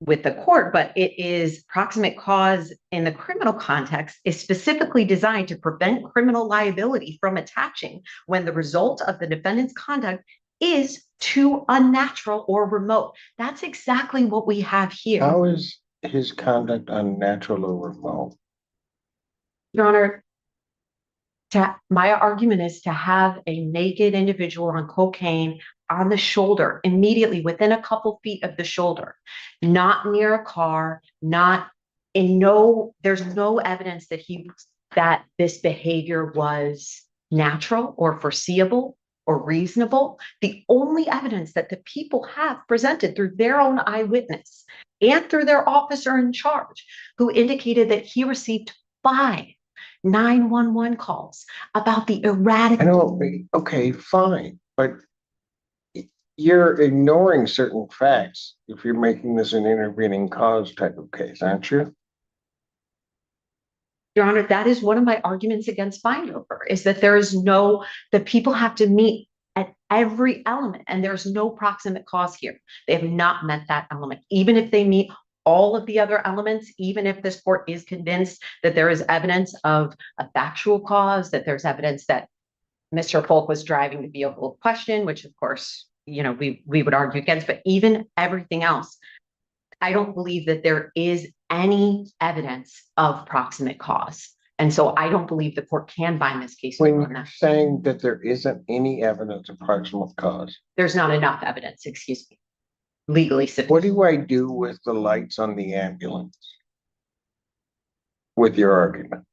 with the court, but it is proximate cause in the criminal context is specifically designed to prevent criminal liability from attaching when the result of the defendant's conduct is too unnatural or remote. That's exactly what we have here. How is his conduct unnatural or remote? Your Honor, my argument is to have a naked individual on cocaine on the shoulder, immediately within a couple feet of the shoulder, not near a car, there's no evidence that this behavior was natural or foreseeable or reasonable. The only evidence that the people have presented through their own eyewitness and through their officer in charge, who indicated that he received 5 911 calls about the erratic. I know, okay, fine, but you're ignoring certain facts if you're making this an intervening cause type of case, aren't you? Your Honor, that is one of my arguments against Feinhofer, is that the people have to meet at every element, and there's no proximate cause here. They have not met that element. Even if they meet all of the other elements, even if this court is convinced that there is evidence of a factual cause, that there's evidence that Mr. Folk was driving the vehicle in question, which of course, we would argue against, but even everything else, I don't believe that there is any evidence of proximate cause. And so I don't believe the court can bind this case. When you're saying that there isn't any evidence of proximate cause, There's not enough evidence, excuse me, legally sufficient. what do I do with the lights on the ambulance? With your argument?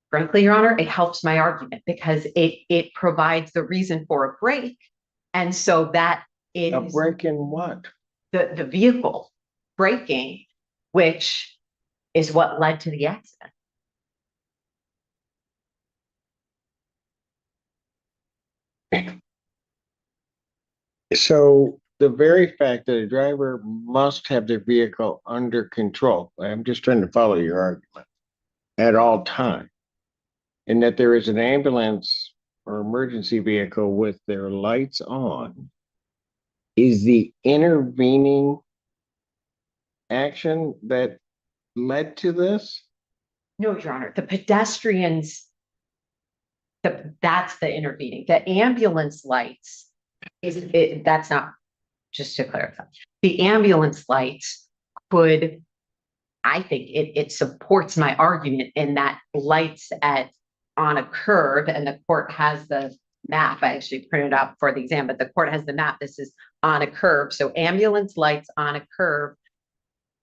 Frankly, Your Honor, it helps my argument because it provides the reason for a break. And so that is A break in what? the vehicle braking, which is what led to the accident. So the very fact that a driver must have their vehicle under control, I'm just trying to follow your argument, at all times, and that there is an ambulance or emergency vehicle with their lights on, is the intervening action that led to this? No, Your Honor, the pedestrians, that's the intervening. The ambulance lights that's not, just to clarify. The ambulance lights could, I think it supports my argument in that lights on a curve, and the court has the map. I actually printed out for the exam, but the court has the map. This is on a curve. So ambulance lights on a curve,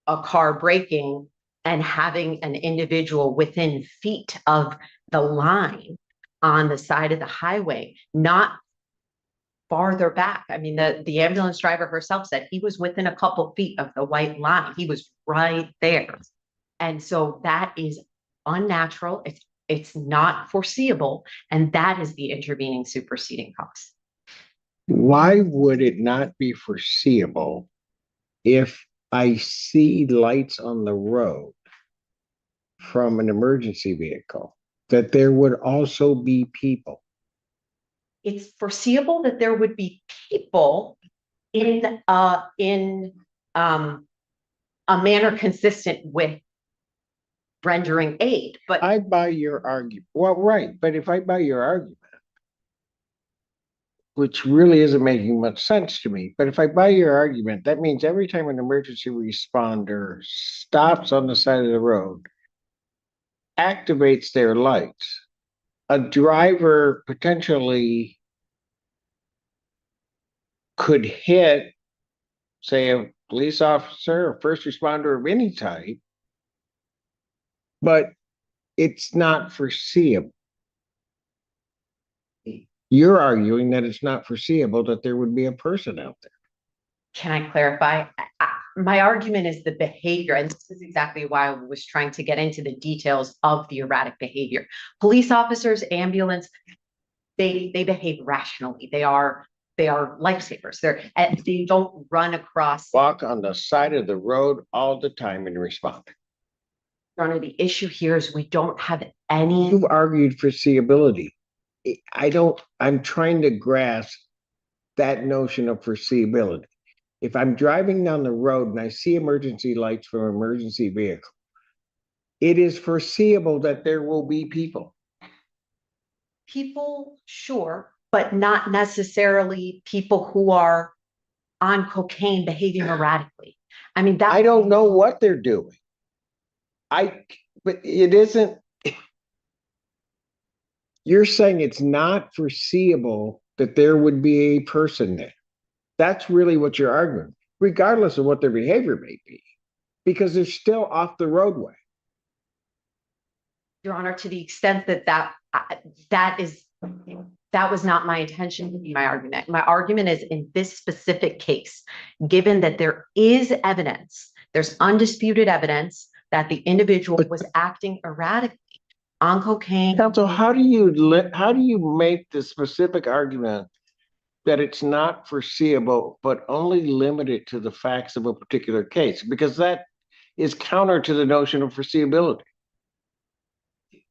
a car braking, and having an individual within feet of the line on the side of the highway, not farther back. I mean, the ambulance driver herself said he was within a couple feet of the white line. He was right there. And so that is unnatural. It's not foreseeable. And that is the intervening superseding cause. Why would it not be foreseeable if I see lights on the road from an emergency vehicle, that there would also be people? It's foreseeable that there would be people in a manner consistent with rendering aid, but I buy your argument. Well, right, but if I buy your argument, which really isn't making much sense to me, but if I buy your argument, that means every time an emergency responder stops on the side of the road, activates their lights, a driver potentially could hit, say, a police officer or first responder of any type, but it's not foreseeable. You're arguing that it's not foreseeable that there would be a person out there. can I clarify? my argument is the behavior, and this is exactly why I was trying to get into the details of the erratic behavior. Police officers, ambulance, they behave rationally. They are lifesavers. They don't run across. Walk on the side of the road all the time and respond. Your Honor, the issue here is we don't have any. You've argued foreseeability. I'm trying to grasp that notion of foreseeability. If I'm driving down the road and I see emergency lights from an emergency vehicle, it is foreseeable that there will be people. People, sure, but not necessarily people who are on cocaine behaving erratically. I mean, I don't know what they're doing. But it isn't. You're saying it's not foreseeable that there would be a person there. That's really what you're arguing, regardless of what their behavior may be, because they're still off the roadway. Your Honor, to the extent that was not my intention to be my argument. My argument is in this specific case, given that there is evidence, there's undisputed evidence that the individual was acting erratically on cocaine. Counsel, how do you make the specific argument that it's not foreseeable, but only limited to the facts of a particular case? Because that is counter to the notion of foreseeability.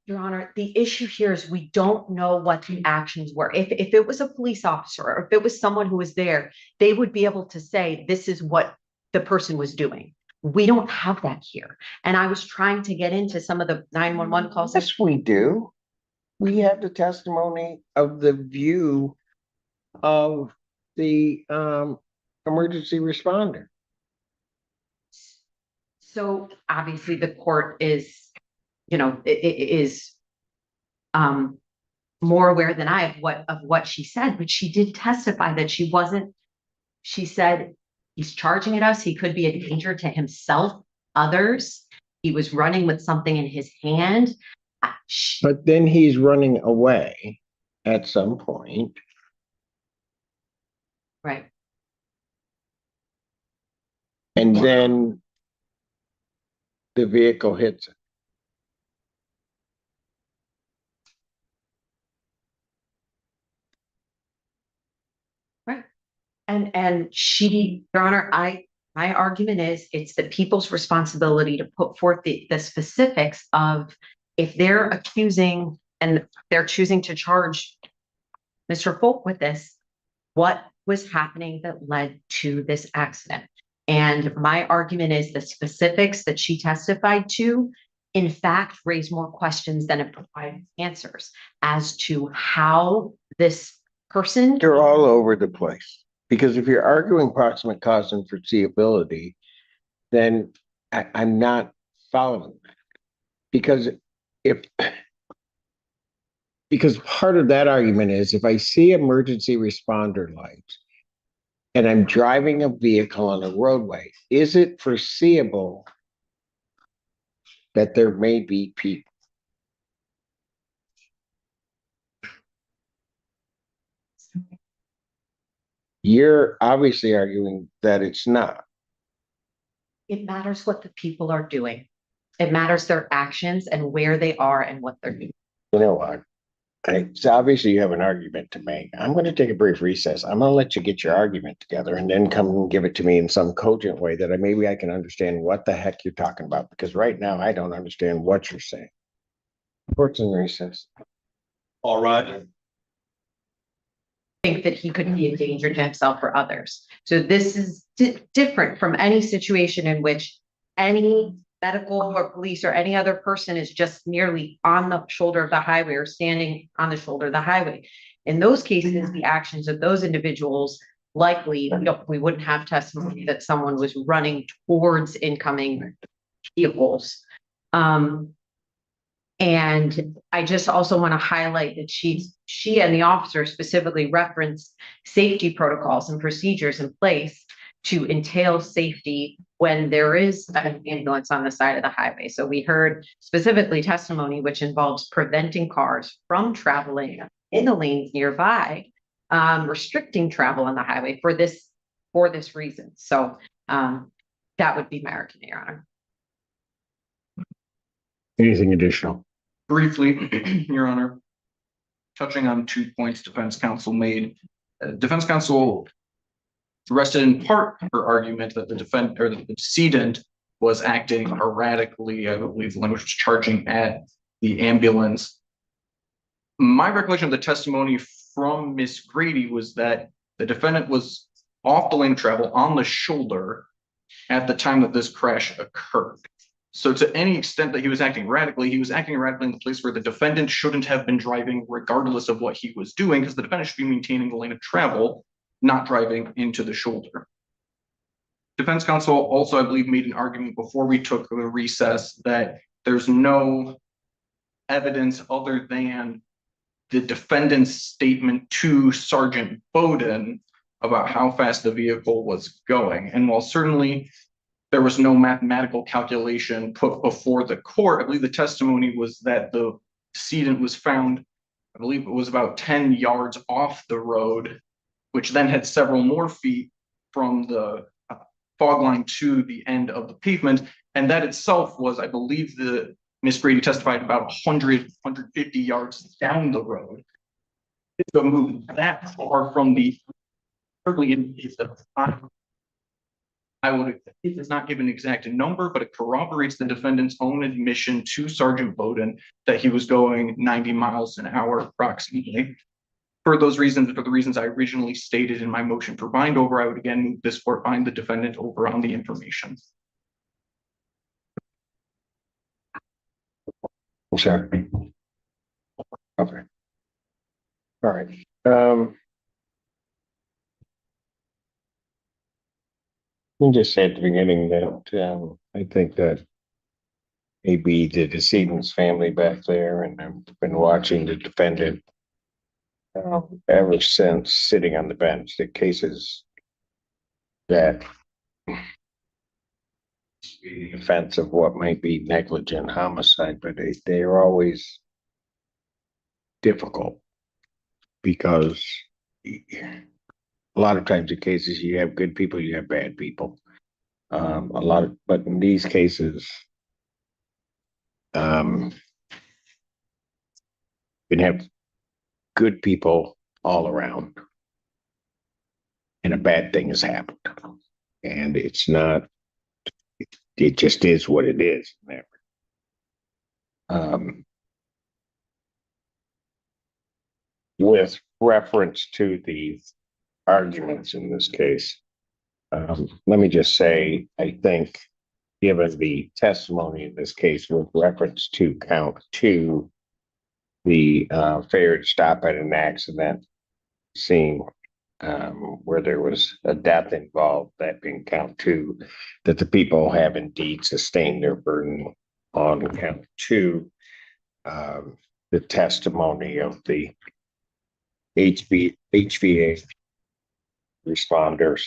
Your Honor, the issue here is we don't know what the actions were. If it was a police officer or if it was someone who was there, they would be able to say, this is what the person was doing. We don't have that here. And I was trying to get into some of the 911 calls. Yes, we do. We have the testimony of the view of the emergency responder. So obviously the court is, is more aware than I of what she said, but she did testify that she said, he's charging at us. He could be a danger to himself, others. He was running with something in his hand. But then he's running away at some point. Right. And then the vehicle hits it. Right. And she, Your Honor, my argument is it's the people's responsibility to put forth the specifics of if they're accusing and they're choosing to charge Mr. Folk with this, what was happening that led to this accident. And my argument is the specifics that she testified to, in fact, raise more questions than it provides answers as to how this person. They're all over the place. Because if you're arguing proximate cause and foreseeability, then I'm not following that. Because part of that argument is if I see emergency responder lights and I'm driving a vehicle on a roadway, is it foreseeable that there may be people? You're obviously arguing that it's not. It matters what the people are doing. It matters their actions and where they are and what they're doing. You know what? So obviously you have an argument to make. I'm going to take a brief recess. I'm going to let you get your argument together and then come and give it to me in some cogent way that maybe I can understand what the heck you're talking about. Because right now I don't understand what you're saying. Court's in recess. All right. Think that he could be a danger to himself or others. So this is different from any situation in which any medical or police or any other person is just merely on the shoulder of the highway or standing on the shoulder of the highway. In those cases, the actions of those individuals likely, we wouldn't have testimony that someone was running towards incoming vehicles. And I just also want to highlight that she and the officer specifically referenced safety protocols and procedures in place to entail safety when there is an ambulance on the side of the highway. So we heard specifically testimony which involves preventing cars from traveling in the lanes nearby, restricting travel on the highway for this reason. So That would be my argument, Your Honor. Anything additional? Briefly, Your Honor, touching on 2 points defense counsel made. Defense counsel rested in part her argument that the decedent was acting erratically. I believe the language was charging at the ambulance. My recollection of the testimony from Miss Grady was that the defendant was off the lane of travel on the shoulder at the time that this crash occurred. So to any extent that he was acting erratically in the place where the defendant shouldn't have been driving regardless of what he was doing, because the defendant should be maintaining the lane of travel, not driving into the shoulder. Defense counsel also, I believe, made an argument before we took the recess that there's no evidence other than the defendant's statement to Sergeant Bowden about how fast the vehicle was going. And while certainly there was no mathematical calculation put before the court, I believe the testimony was that the decedent was found, I believe it was about 10 yards off the road, which then had several more feet from the fog line to the end of the pavement. And that itself was, I believe, the Miss Grady testified about 150 yards down the road. To move that far from the it does not give an exact number, but it corroborates the defendant's own admission to Sergeant Bowden that he was going 90 miles an hour approximately. For those reasons, for the reasons I originally stated in my motion for bind over, I would again move this court bind the defendant over on the information. Sure. Okay. All right. Let me just say at the beginning that I think that maybe the decedent's family back there, and I've been watching the defendant ever since sitting on the bench. The cases that the defense of what might be negligent homicide, but they're always difficult because a lot of times in cases you have good people, you have bad people. But in these cases, you can have good people all around, and a bad thing has happened, and it's not. It just is what it is. With reference to the arguments in this case, let me just say, I think, given the testimony in this case with reference to count 2, the failure to stop at an accident scene where there was a death involved, that being count 2, that the people have indeed sustained their burden on count 2. The testimony of the HVA responders,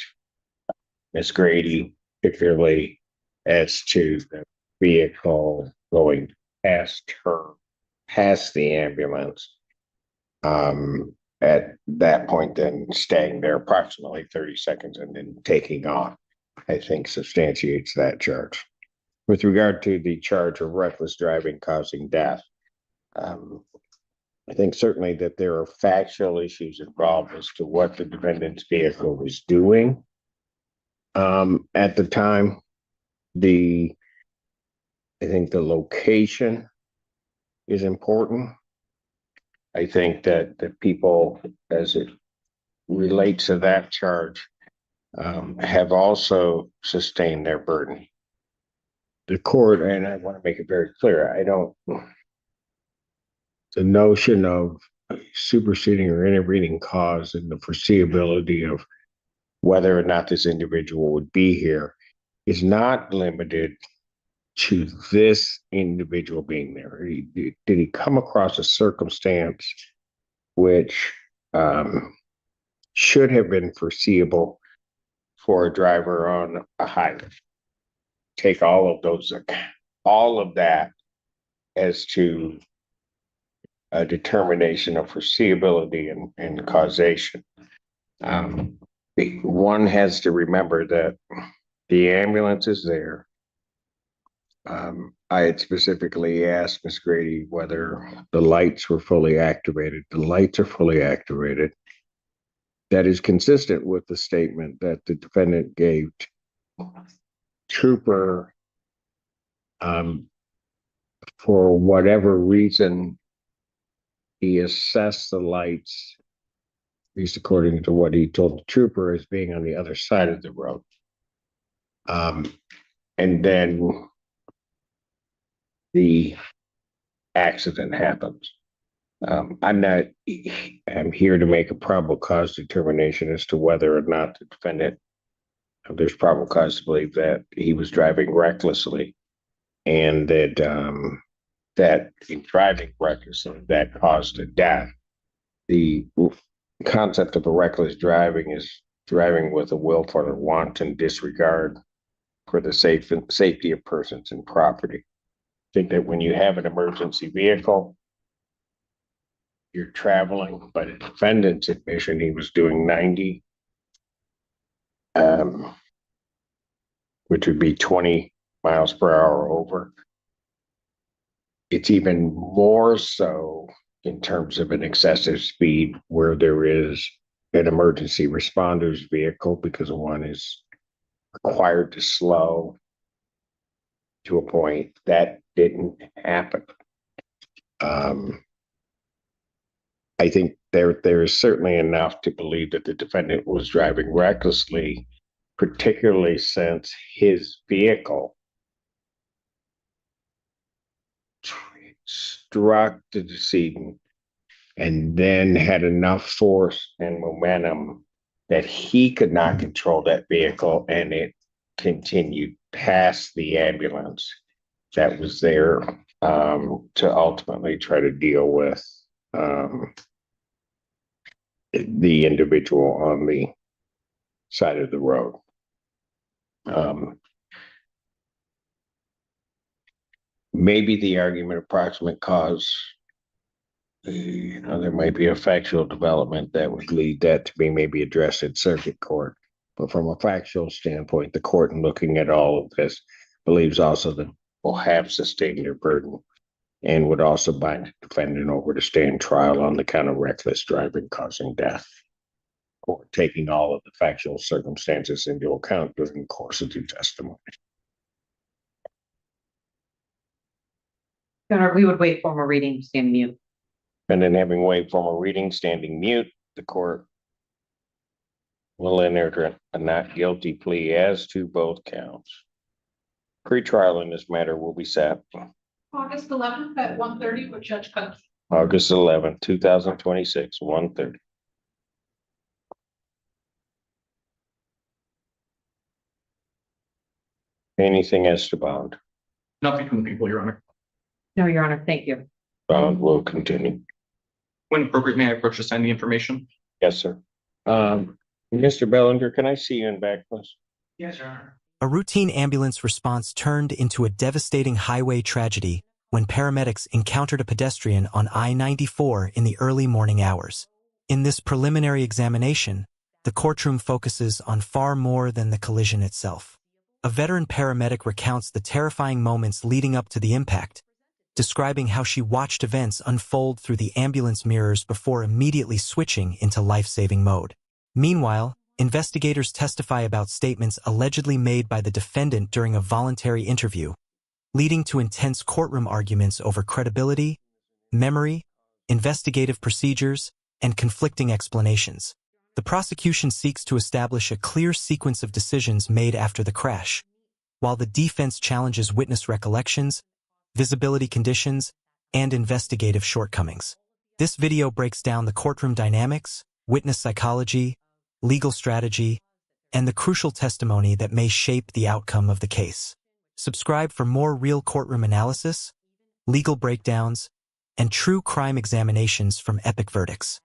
Miss Grady, particularly as to the vehicle going past the ambulance. At that point, then staying there approximately 30 seconds and then taking off, I think substantiates that charge. With regard to the charge of reckless driving causing death, I think certainly that there are factual issues involved as to what the defendant's vehicle was doing at the time. I think the location is important. I think that the people, as it relates to that charge, have also sustained their burden. The court, and I want to make it very clear, the notion of superseding or intervening cause and the foreseeability of whether or not this individual would be here is not limited to this individual being there. Did he come across a circumstance which should have been foreseeable for a driver on a highway? Take all of that as to a determination of foreseeability and causation. One has to remember that The ambulance is there. I had specifically asked Miss Grady whether the lights were fully activated. The lights are fully activated. That is consistent with the statement that the defendant gave Trooper, for whatever reason, he assessed the lights, at least according to what he told the trooper, as being on the other side of the road. And then the accident happens. I'm here to make a probable cause determination as to whether or not the defendant, there's probable cause to believe that he was driving recklessly, and that in driving recklessly, that caused a death. The concept of a reckless driving is driving with a willful or wanton disregard for the safety of persons and property. I think that when you have an emergency vehicle, you're traveling, but a defendant's admission, he was doing 90, which would be 20 miles per hour over. It's even more so in terms of an excessive speed where there is an emergency responder's vehicle, because one is required to slow to a point that didn't happen. I think there is certainly enough to believe that the defendant was driving recklessly, particularly since his vehicle struck the decedent and then had enough force and momentum that he could not control that vehicle, and it continued past the ambulance that was there to ultimately try to deal with the individual on the side of the road. Maybe the argument of proximate cause, there might be a factual development that would lead that to be maybe addressed in circuit court. But from a factual standpoint, the court, in looking at all of this, believes also that will have sustained their burden and would also bind the defendant over to stand trial on the count of reckless driving causing death, or taking all of the factual circumstances into account during the course of the testimony. Your Honor, we would wait for a reading, stand mute. And then, having waived formal reading, standing mute, the court will enter a not guilty plea as to both counts. Pre-trial in this matter will be set August 11th at 1:30 with Judge Cook. August 11th, 2026, 1:30. Anything as to bond? Nothing from the people, Your Honor. No, Your Honor, thank you. Bond will continue. When appropriate, may I approach to sign the information? Yes, sir. Mr. Bellinger, can I see you in back, please? Yes, Your Honor. A routine ambulance response turned into a devastating highway tragedy when paramedics encountered a pedestrian on I-94 in the early morning hours. In this preliminary examination, the courtroom focuses on far more than the collision itself. A veteran paramedic recounts the terrifying moments leading up to the impact, describing how she watched events unfold through the ambulance mirrors before immediately switching into life-saving mode. Meanwhile, investigators testify about statements allegedly made by the defendant during a voluntary interview, leading to intense courtroom arguments over credibility, memory, investigative procedures, and conflicting explanations. The prosecution seeks to establish a clear sequence of decisions made after the crash, while the defense challenges witness recollections, visibility conditions, and investigative shortcomings. This video breaks down the courtroom dynamics, witness psychology, legal strategy, and the crucial testimony that may shape the outcome of the case. Subscribe for more real courtroom analysis, legal breakdowns, and true crime examinations from epic verdicts.